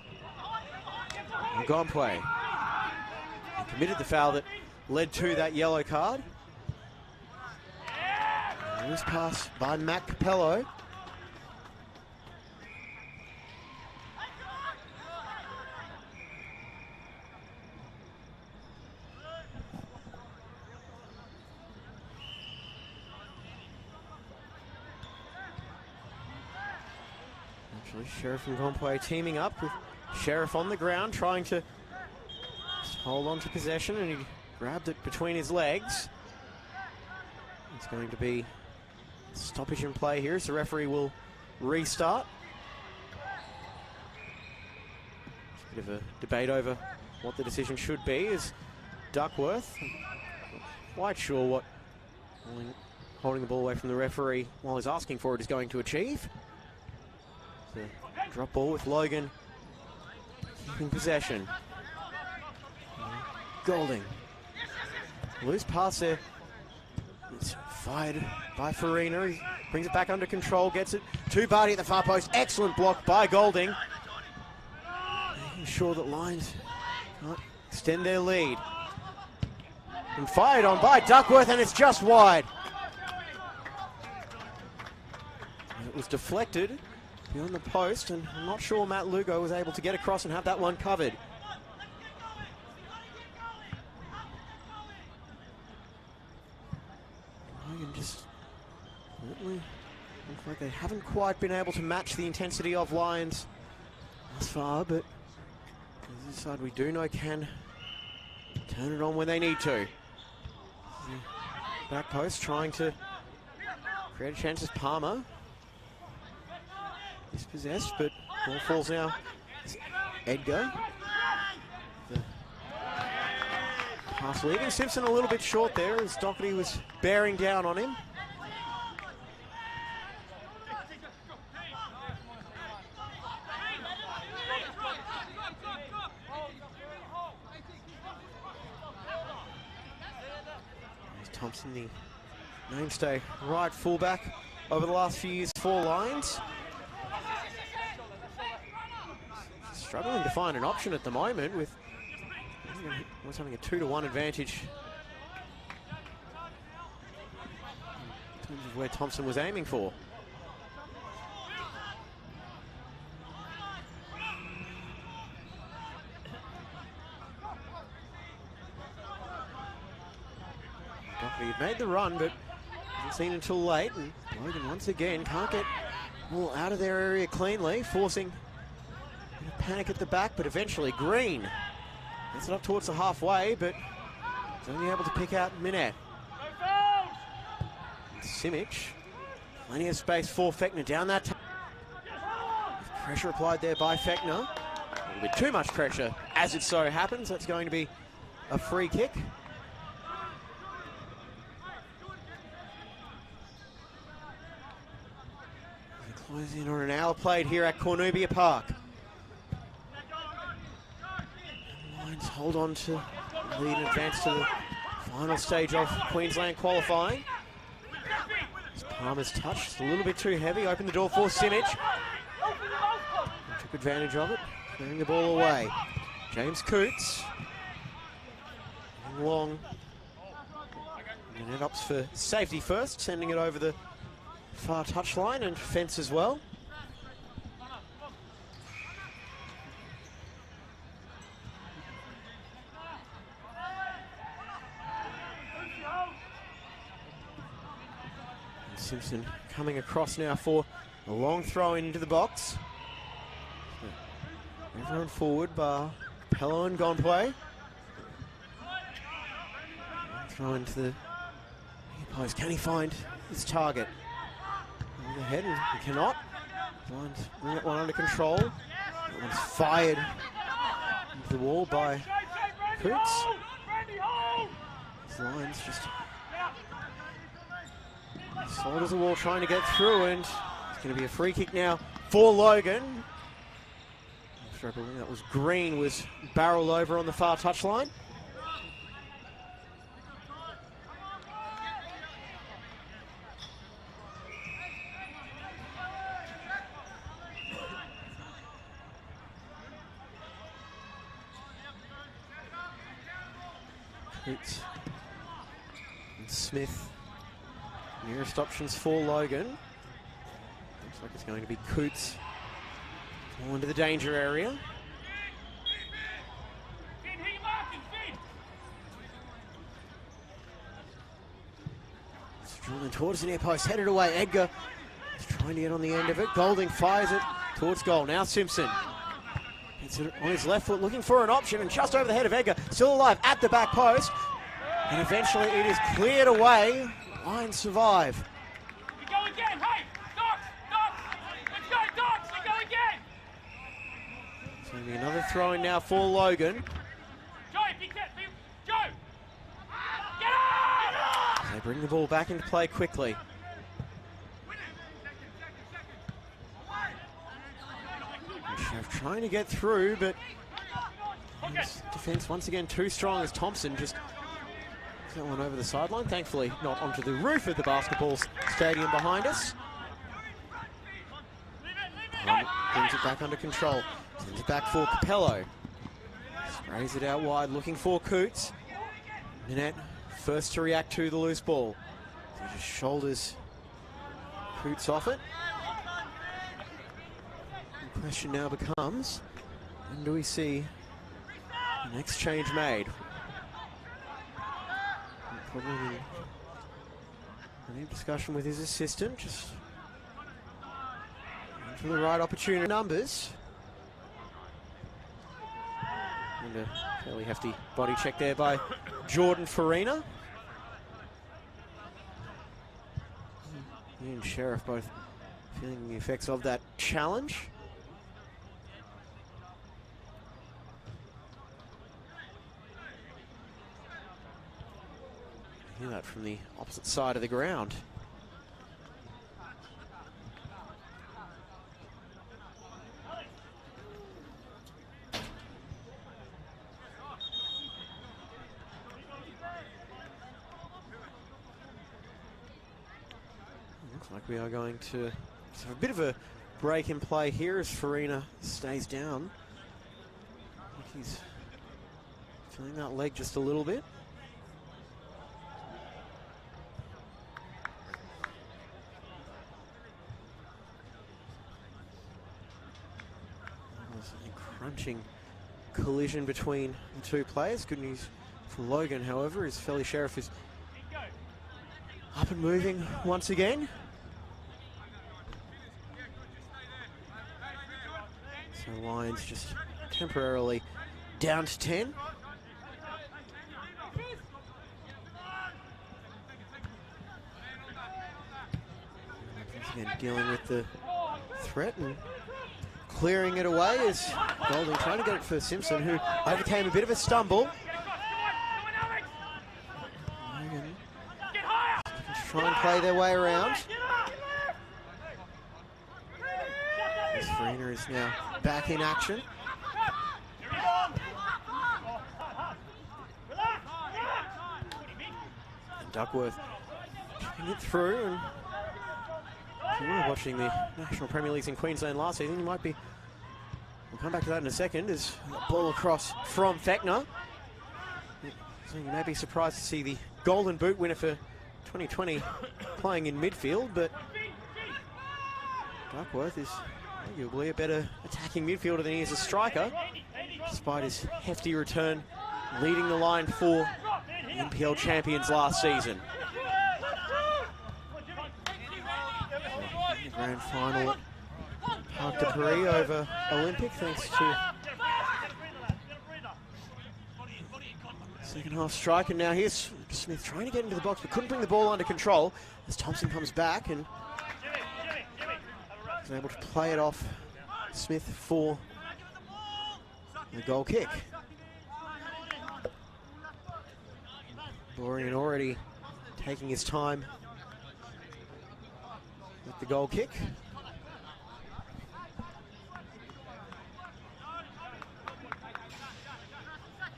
Gompwe committed the foul that led to that yellow card. Loose pass by Matt Capello. Actually, Sheriff and Gompwe teaming up with Sheriff on the ground, trying to just hold on to possession, and he grabbed it between his legs. It's going to be stoppage in play here, so the referee will restart. It's a bit of a debate over what the decision should be, as Duckworth, not quite sure what holding the ball away from the referee while he's asking for it is going to achieve. So, drop ball with Logan keeping possession. Golding. Loose pass there. It's fired by Farina. He brings it back under control, gets it to Barty at the far post. Excellent block by Golding. Making sure that Lions can't extend their lead. And fired on by Duckworth, and it's just wide. It was deflected beyond the post, and I'm not sure Matt Lugo was able to get across and have that one covered. Logan just looks like they haven't quite been able to match the intensity of Lions thus far, but this side we do know can turn it on when they need to. Back post trying to create a chance as Palmer. Dispossessed, but ball falls now. It's Edgar. The pass leaving Simpson a little bit short there as Doherty was bearing down on him. There's Thompson, the mainstay right fullback over the last few years for Lions. Struggling to find an option at the moment, with was having a 2-to-1 advantage in terms of where Thompson was aiming for. Doherty had made the run, but hasn't seen until late, and Logan once again can't get ball out of their area cleanly, forcing panic at the back, but eventually Green gets it up towards the halfway, but he's only able to pick out Minette. Simic, plenty of space for Fechner down that time. Pressure applied there by Fechner. A little bit too much pressure, as it so happens. That's going to be a free kick. Close in on an hour played here at Cornubia Park. Lions hold on to lead and advance to the final stage of Queensland qualifying. As Palmer's touch, it's a little bit too heavy. Opened the door for Simic. Took advantage of it, clearing the ball away. James Coots. Long. And it opts for safety first, sending it over the far touchline and fence as well. And Simpson coming across now for a long throw into the box. Everyone forward bar Pello and Gompwe. Throw into the post. Can he find his target? On the head, and he cannot. Lions bring that one under control. That one's fired into the wall by Coots. Lions just solid as a wall, trying to get through, and it's going to be a free kick now for Logan. After I believe that was Green, was barreled over on the far touchline. Coots and Smith. Nearest options for Logan. Looks like it's going to be Coots. All into the danger area. It's drilling towards the near post, headed away. Edgar is trying to get on the end of it. Golding fires it towards goal. Now Simpson. It's on his left foot, looking for an option, and just over the head of Edgar. Still alive at the back post. And eventually it is cleared away. Lions survive. We go again, hey! Docs! Let's go, Docs! We go again! It's going to be another throw-in now for Logan. Joe, Joe! Get on! They bring the ball back into play quickly. Sheriff trying to get through, but defense once again too strong as Thompson just that one over the sideline. Thankfully not onto the roof of the basketball stadium behind us. Brings it back under control. Sends it back for Capello. Sprays it out wide, looking for Coots. Nanette first to react to the loose ball. So just shoulders Coots off it. The question now becomes, when do we see the next change made? Probably in discussion with his assistant, just for the right opportunity. Numbers. And a fairly hefty body check there by Jordan Farina. He and Sheriff both feeling the effects of that challenge. Hear that from the opposite side of the ground. Looks like we are going to have a bit of a break in play here as Farina stays down. I think he's feeling that leg just a little bit. Crunching collision between the two players. Good news for Logan, however, his fellow Sheriff is up and moving once again. So Lions just temporarily down to 10. Once again dealing with the threat and clearing it away is Golding trying to get it for Simpson, who overcame a bit of a stumble. Logan try and play their way around. Farina is now back in action. And Duckworth getting it through. And if you were watching the National Premier Leagues in Queensland last season, you might be. We'll come back to that in a second. As ball across from Fechner. So you may be surprised to see the Golden Boot winner for 2020 playing in midfield, but Duckworth is arguably a better attacking midfielder than he is a striker, despite his hefty return leading the line for the NPL champions last season. The grand final at Parc de Paris over Olympic, thanks to Second half strike, and now here's Smith trying to get into the box, but couldn't bring the ball under control as Thompson comes back and is able to play it off Smith for the goal kick. Dorian already taking his time with the goal kick.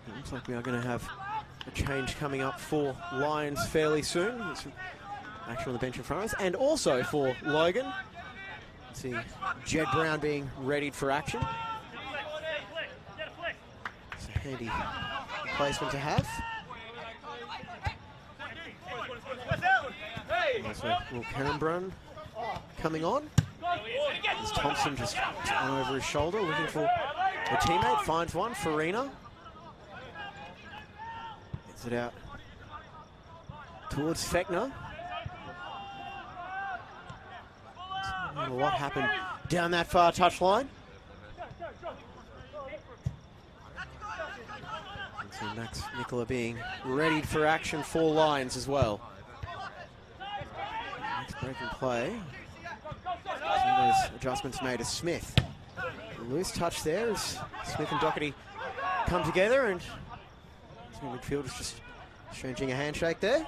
It looks like we are going to have a change coming up for Lions fairly soon. There's some action on the bench in front of us, and also for Logan. See Jed Brown being readied for action. It's a handy placement to have. Also, Will Cameron coming on. As Thompson just on over his shoulder, looking for a teammate. Finds one, Farina. Gets it out towards Fechner. I don't know what happened down that far touchline. See Max Nicola being readied for action for Lions as well. Next break and play. Some of those adjustments made as Smith. Loose touch there as Smith and Doherty come together, and the midfield is just exchanging a handshake there.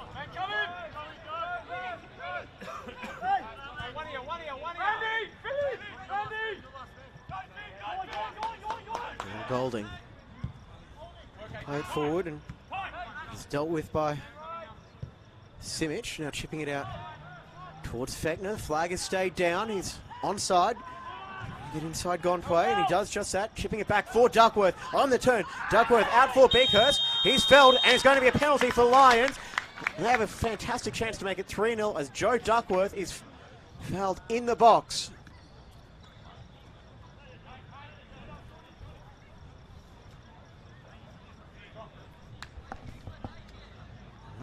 Golding. Played forward and is dealt with by Simic. Now chipping it out towards Fechner. Flag has stayed down. He's onside. Get inside Gonpway, and he does just that. Chipping it back for Duckworth on the turn. Duckworth out for Bighurst. He's felled, and it's going to be a penalty for Lions. They have a fantastic chance to make it 3-0 as Joe Duckworth is fouled in the box.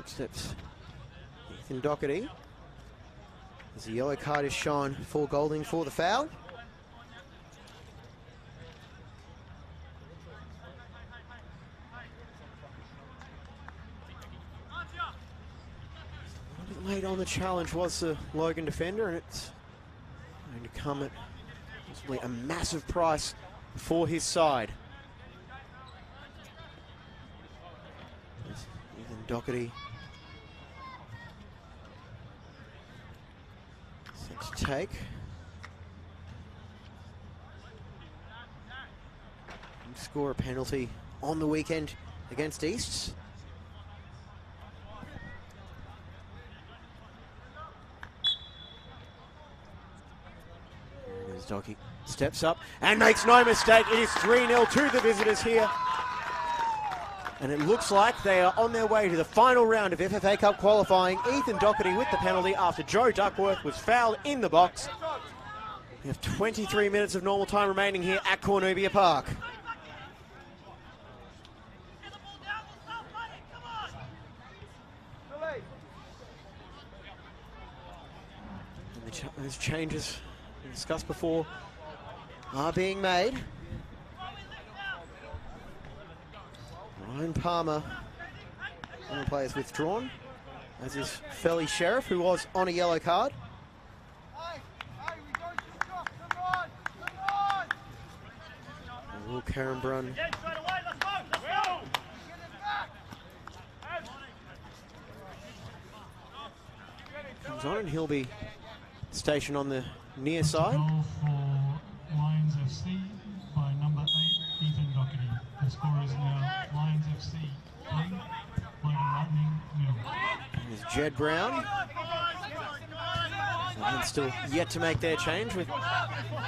Steps Ethan Doherty as the yellow card is shown for Golding for the foul. A bit late on the challenge was the Logan defender, and it's going to come at possibly a massive price for his side. Ethan Doherty to take. And score a penalty on the weekend against Easts. As Doherty steps up and makes no mistake. It is 3-0 to the visitors here. And it looks like they are on their way to the final round of FFA Cup qualifying. Ethan Doherty with the penalty after Joe Duckworth was fouled in the box. We have 23 minutes of normal time remaining here at Cornubia Park. And those changes we discussed before are being made. Ryan Palmer, one of the players withdrawn, as is Felly Sheriff, who was on a yellow card. Will Cameron comes on, and he'll be stationed on the near side. Goal for Lions FC by number 8, Ethan Doherty. The score is now Lions FC 3, Logan Lightning 0. There's Jed Brown. And still yet to make their change, with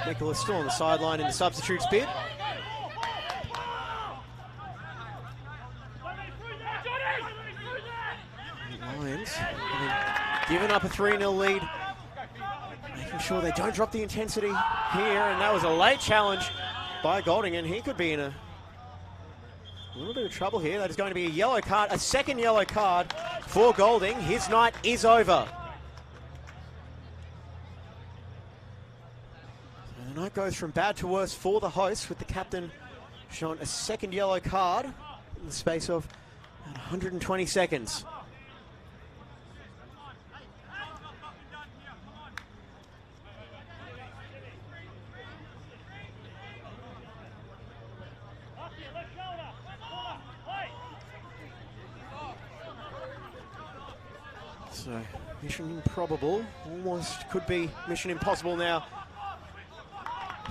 Nicholas still on the sideline in the substitutes bid. Lions giving up a 3-0 lead, making sure they don't drop the intensity here, and that was a late challenge by Golding, and he could be in a little bit of trouble here. That is going to be a yellow card, a second yellow card for Golding. His night is over. So the night goes from bad to worse for the hosts, with the captain shown a second yellow card in the space of 120 seconds. So, mission improbable. Almost could be mission impossible now.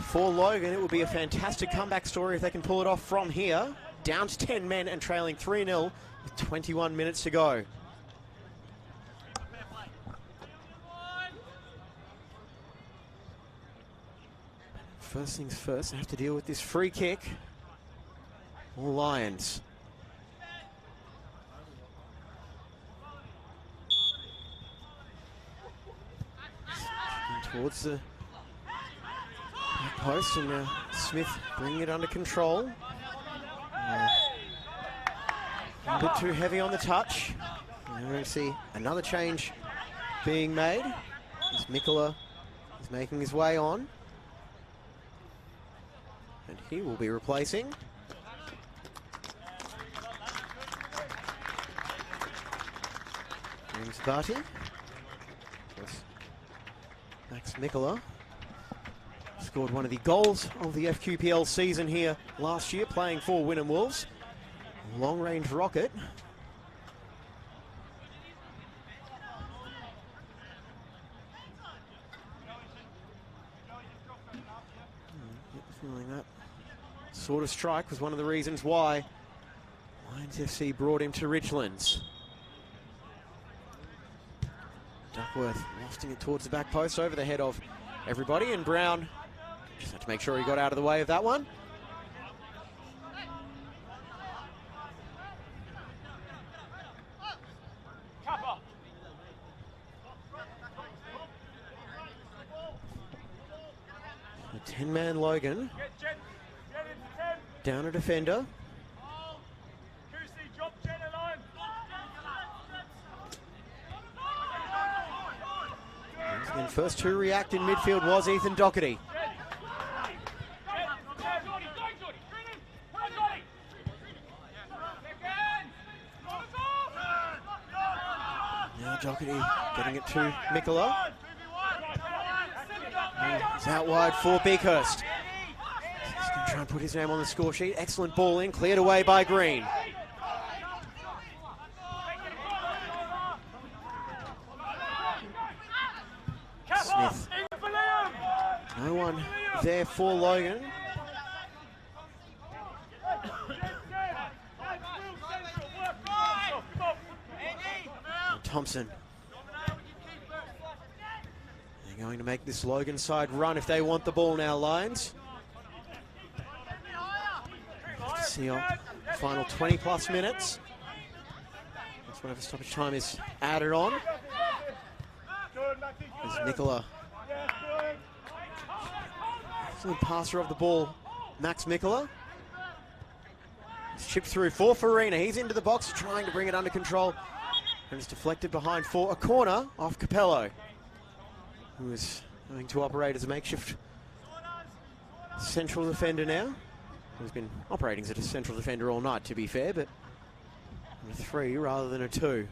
For Logan, it would be a fantastic comeback story if they can pull it off from here. Down to 10 men and trailing 3-0 with 21 minutes to go. First things first, they have to deal with this free kick. All Lions. Towards the back post, and now Smith bringing it under control. A bit too heavy on the touch. And we're going to see another change being made as Mikola is making his way on. And he will be replacing. James Barty. Max Mikola scored one of the goals of the FQPL season here last year, playing for Wynnum Wolves. Long-range rocket. Feeling that sort of strike was one of the reasons why Lions FC brought him to Richlands. Duckworth lofting it towards the back post over the head of everybody, and Brown just had to make sure he got out of the way of that one. A 10-man Logan. Down a defender. And first to react in midfield was Ethan Doherty. Now Doherty getting it to Mikola. He's out wide for Beakhurst. He's going to try and put his name on the score sheet. Excellent ball in, cleared away by Green. Smith. No one there for Logan. And Thompson. They're going to make this Logan side run if they want the ball now, Lions. We'll have to see our final 20+ minutes. That's whatever stoppage time is added on. As Mikola. Excellent passer of the ball, Max Mikola. It's chipped through for Farina. He's into the box trying to bring it under control. And it's deflected behind for a corner off Capello, who is going to operate as a makeshift central defender now. He's been operating as a central defender all night, to be fair, but a 3 rather than a 2.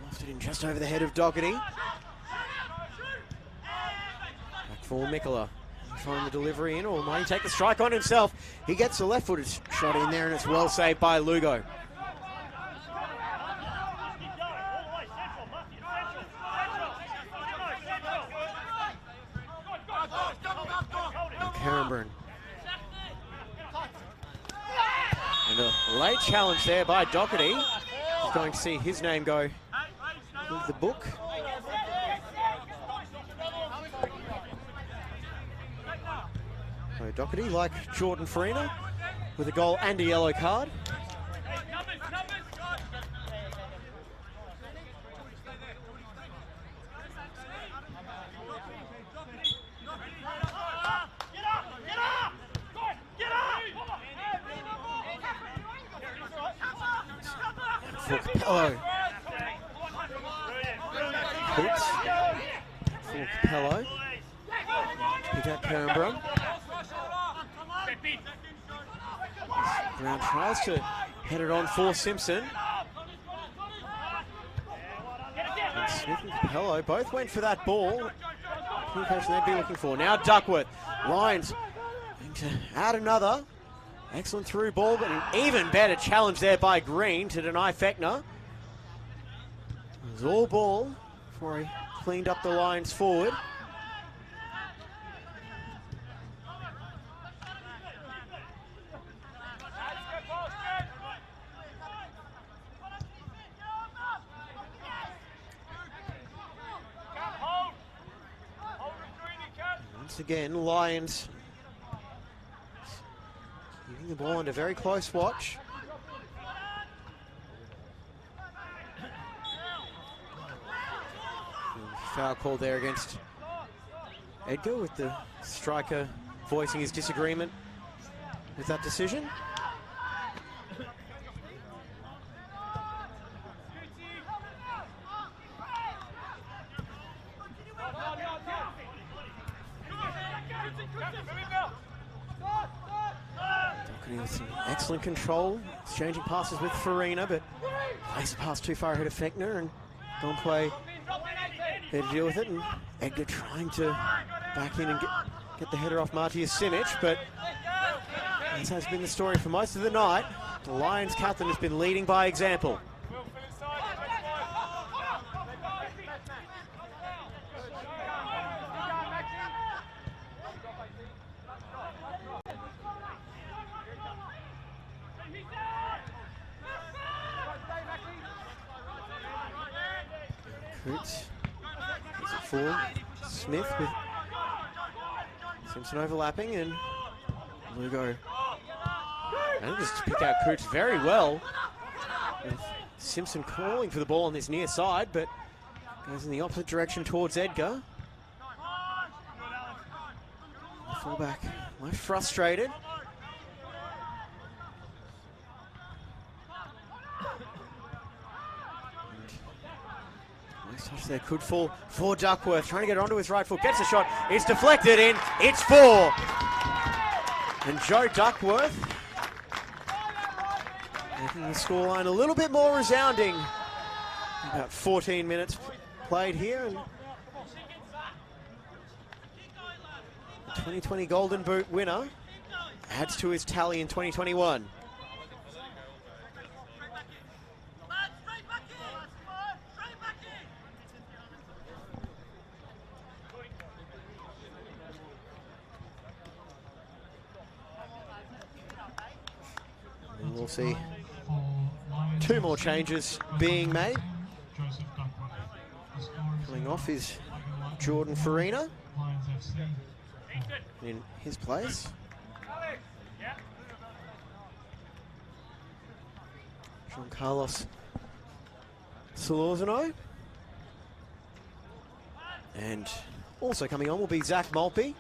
Lofted in just over the head of Doherty. Back for Mikola. Find the delivery in, or might he take the strike on himself? He gets the left-footed shot in there, and it's well saved by Lugo. Cameron. And a late challenge there by Doherty. He's going to see his name go into the book. So Doherty, like Jordan Farina, with a goal and a yellow card. for Capello. Coots for Capello. Pick out Cameron. Brown tries to head it on for Simpson. And Smith and Capello both went for that ball. Communication they'd be looking for. Now Duckworth. Lions to add another. Excellent through ball, but an even better challenge there by Green to deny Fechner. It was all ball before he cleaned up the Lions forward. Once again, Lions keeping the ball under very close watch. Foul call there against Edgar, with the striker voicing his disagreement with that decision. With some excellent control, exchanging passes with Farina, but plays the pass too far ahead of Fechner, and don't play there to deal with it. And Edgar trying to back in and get the header off Matias Simic, but as has been the story for most of the night, the Lions captain has been leading by example. Coots is it for Smith with Simpson overlapping, and Lugo manages to pick out Coots very well, with Simpson calling for the ball on this near side, but goes in the opposite direction towards Edgar. The fullback left frustrated. Touch there could fall for Duckworth, trying to get onto his right foot, gets a shot, it's deflected in, it's 4. And Joe Duckworth making the scoreline a little bit more resounding. About 14 minutes played here, and the 2020 Golden Boot winner adds to his tally in 2021. We'll see 2 more changes being made. Coming off is Jordan Farina in his place. John Carlos Solorzano. And also coming on will be Zach Maltby,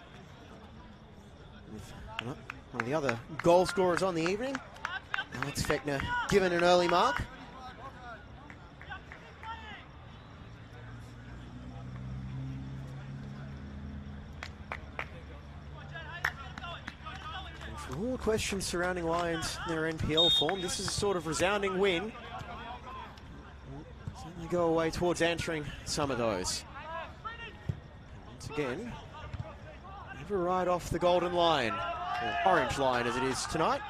one of the other goal scorers on the evening. Alex Fechner given an early mark. And for all the questions surrounding Lions in their NPL form, this is a sort of resounding win. Certainly go away towards answering some of those. And once again, never right off the golden line, or orange line as it is tonight.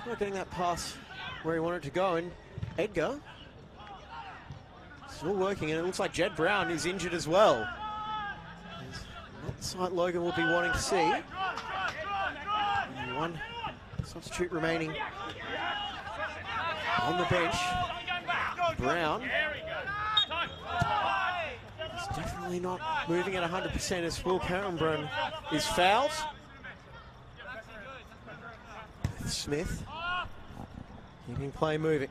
Not getting that pass where he wanted to go, and Edgar still working, and it looks like Jed Brown is injured as well. Not the sight Logan will be wanting to see. And 1 substitute remaining on the bench. Brown is definitely not moving at 100% as Will Cameron is fouled. Smith Keeping play moving.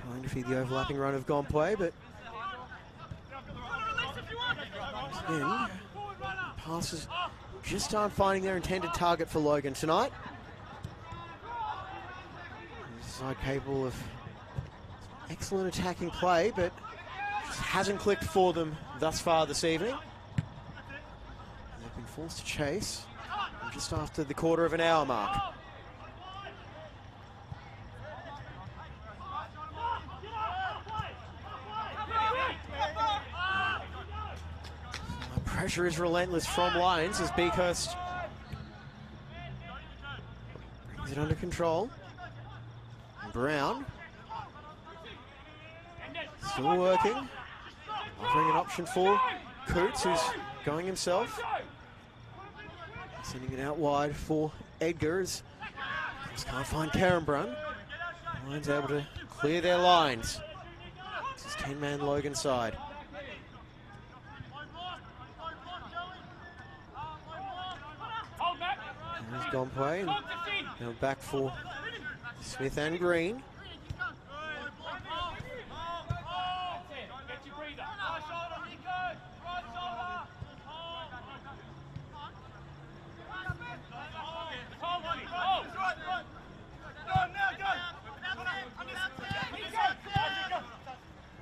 Trying to feed the overlapping run of Gompway, but again, passes just aren't finding their intended target for Logan tonight. Side capable of excellent attacking play, but just hasn't clicked for them thus far this evening. They've been forced to chase just after the quarter of an hour mark. Pressure is relentless from Lions as Beakhurst brings it under control. Brown still working, offering an option for Coots, who's going himself. Sending it out wide for Edgar as just can't find Carambrun. Lions able to clear their lines. This is 10-man Logan side. There's Gompway, and now back for Smith and Green.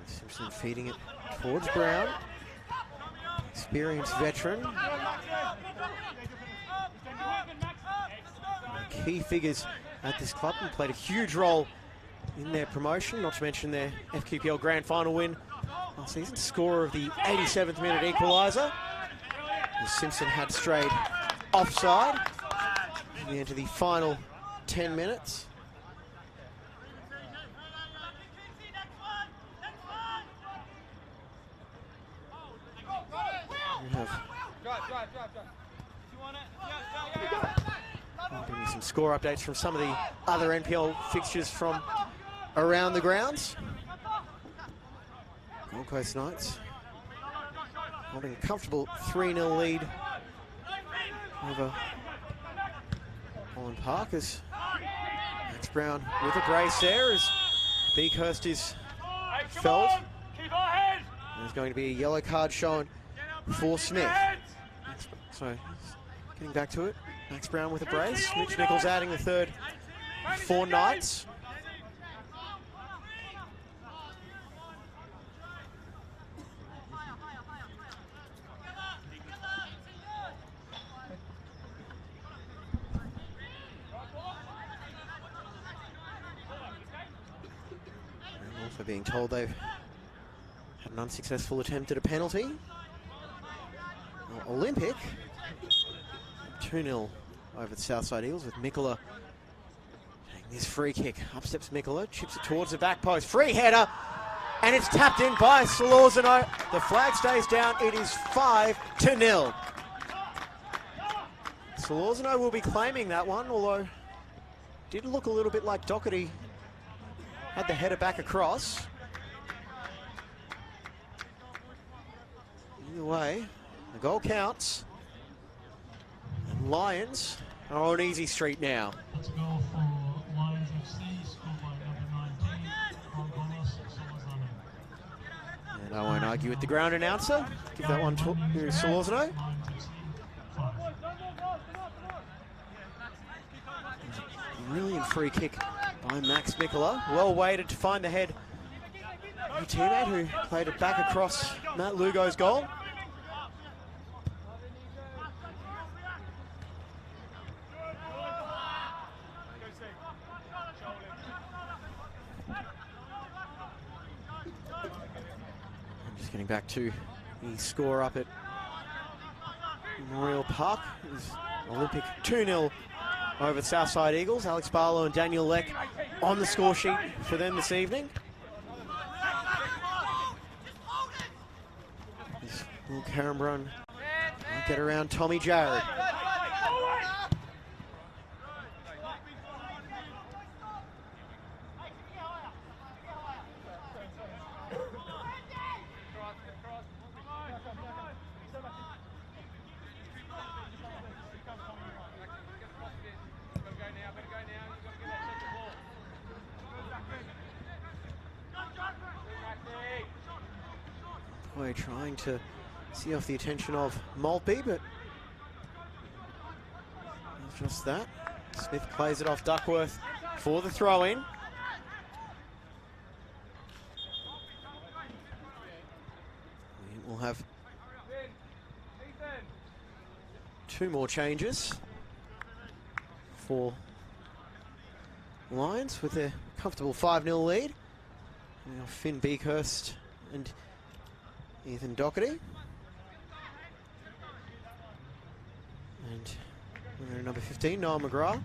Simpson feeding it towards Brown. Experienced veteran. Key figures at this club and played a huge role in their promotion, not to mention their FQPL Grand Final win last season. Scorer of the 87th minute equaliser. Simpson had strayed offside as we enter the final 10 minutes. We have giving you some score updates from some of the other NPL fixtures from around the grounds. Gold Coast Knights holding a comfortable 3-0 lead over Holland Park as Max Brown with a brace there as Beakhurst is felled. There's going to be a yellow card shown for Smith. So, getting back to it. Max Brown with a brace. Mitch Nichols adding the third for Knights. And also being told they've had an unsuccessful attempt at a penalty. Olympic 2-0 over the Southside Eagles with Mikola taking this free kick. Up steps Mikola, chips it towards the back post. Free header, and it's tapped in by Solorzano. The flag stays down. It is 5-0. Solorzano will be claiming that one, although did look a little bit like Doherty had the header back across. Either way, the goal counts. And Lions are on easy street now. Let's go for Lions FC, scored by number 19, Gonzalez Solorzano. And I won't argue with the ground announcer. Give that one to Solorzano. Brilliant free kick by Max Mikola. Well weighted to find the head of a teammate who played it back across Matt Lugo's goal. Getting back to the score up at Memorial Park. It was Olympic 2-0 over the Southside Eagles. Alex Barlow and Daniel Leck on the score sheet for them this evening. Will Carambrun get around Tommy Jarrett. way trying to see off the attention of Maltby, but just that. Smith plays it off Duckworth for the throw-in. We'll have 2 more changes for Lions with their comfortable 5-0 lead. Now Finn Beakhurst and Ethan Doherty. And number 15, Noel McGrath.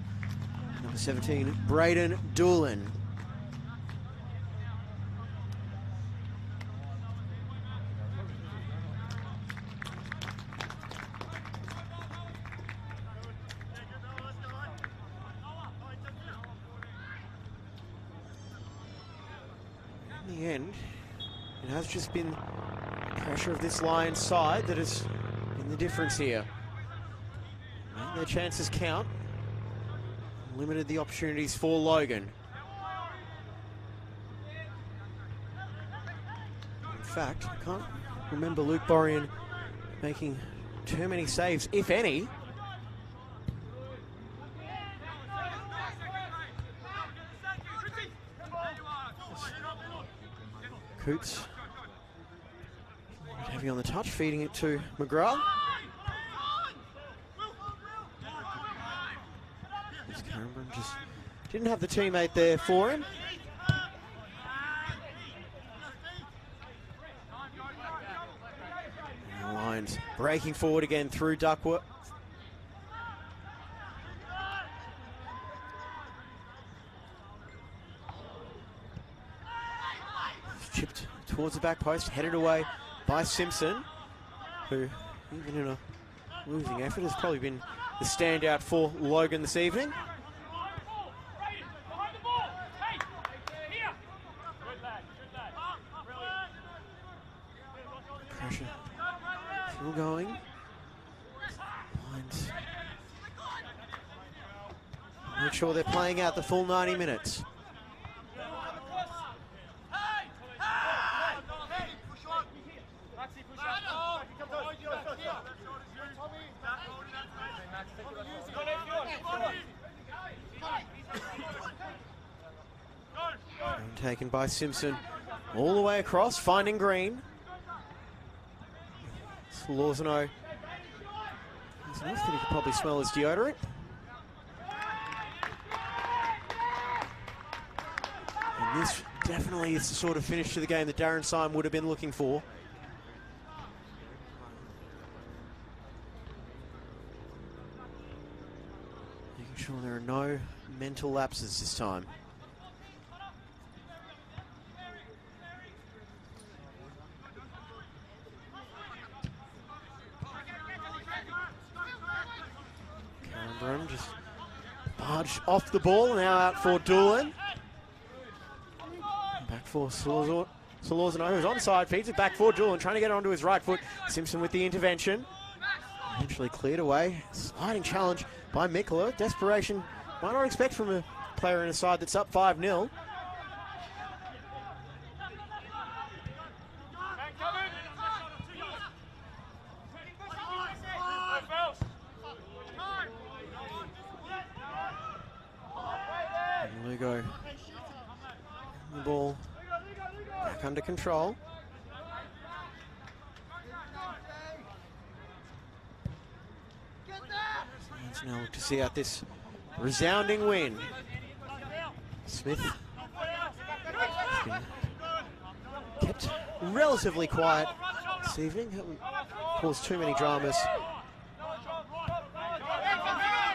Number 17, Braden Doolan. In the end, it has just been the pressure of this Lions side that has been the difference here. Made their chances count. Limited the opportunities for Logan. In fact, I can't remember Luke Borrian making too many saves, if any. Coots heavy on the touch, feeding it to McGrath. Cameron just didn't have the teammate there for him. And the Lions breaking forward again through Duckworth. Chipped towards the back post, headed away by Simpson, who, even in a losing effort, has probably been the standout for Logan this evening. Pressure still going. Lions make sure they're playing out the full 90 minutes. And taken by Simpson all the way across, finding Green. Lawsano. There's enough that he could probably smell his deodorant. And this definitely is the sort of finish to the game that Darren Syme would have been looking for. Making sure there are no mental lapses this time. Just barged off the ball, now out for Doolan. Back for Solorzano, who's onside, feeds it back for Doolan, trying to get it onto his right foot. Simpson with the intervention. Eventually cleared away. Sliding challenge by Mikula. Desperation might not expect from a player in a side that's up 5-0. Lugo, the ball back under control. Let's now look to see out this resounding win. Smith kept relatively quiet this evening, haven't caused too many dramas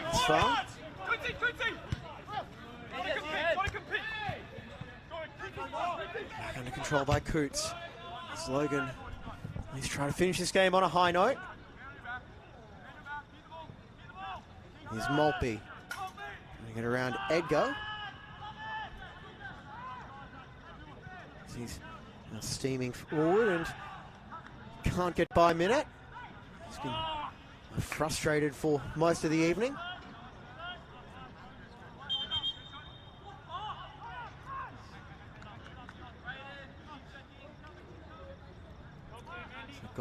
thus far. Back under control by Coots. As Logan, he's trying to finish this game on a high note. Here's Maltby. Trying to get around Edgar. He's now steaming forward and can't get by minute. He's been frustrated for most of the evening.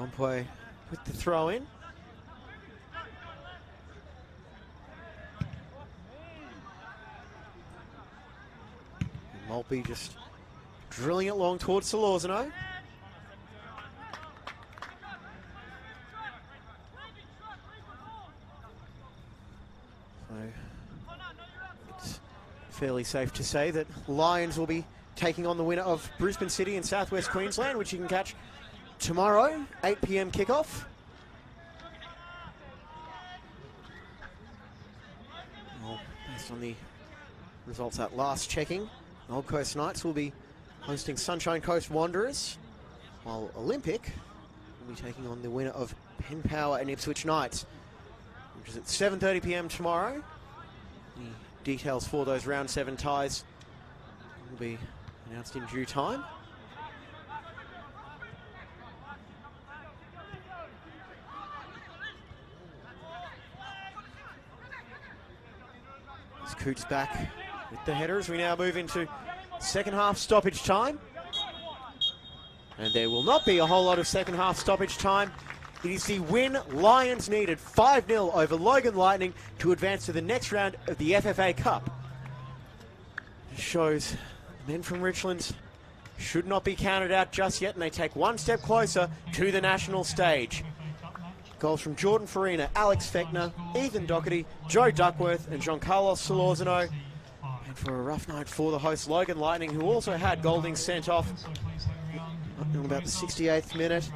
Gompwe with the throw in. Maltby just drilling it long towards Solorzano. So it's fairly safe to say that Lions will be taking on the winner of Brisbane City in southwest Queensland, which you can catch tomorrow, 8 p.m. kickoff. Well, based on the results at last checking, Gold Coast Knights will be hosting Sunshine Coast Wanderers, while Olympic will be taking on the winner of Penn Power and Ipswich Knights, which is at 7:30 p.m. tomorrow. The details for those round 7 ties will be announced in due time. As Coots back with the headers, we now move into second half stoppage time. And there will not be a whole lot of second half stoppage time. It is the win Lions needed, 5-0 over Logan Lightning, to advance to the next round of the FFA Cup. It shows the men from Richlands should not be counted out just yet, and they take one step closer to the national stage. Goals from Jordan Farina, Alex Fechner, Ethan Doherty, Joe Duckworth and Giancarlo Solorzano. And for a rough night for the host Logan Lightning, who also had Golding sent off in about the 68th minute.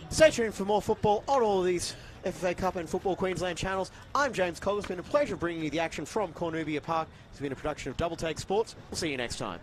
Stay tuned for more football on all of these FFA Cup and Football Queensland channels. I'm James Cole. It's been a pleasure bringing you the action from Cornubia Park. It's been a production of Double Take Sports. We'll see you next time.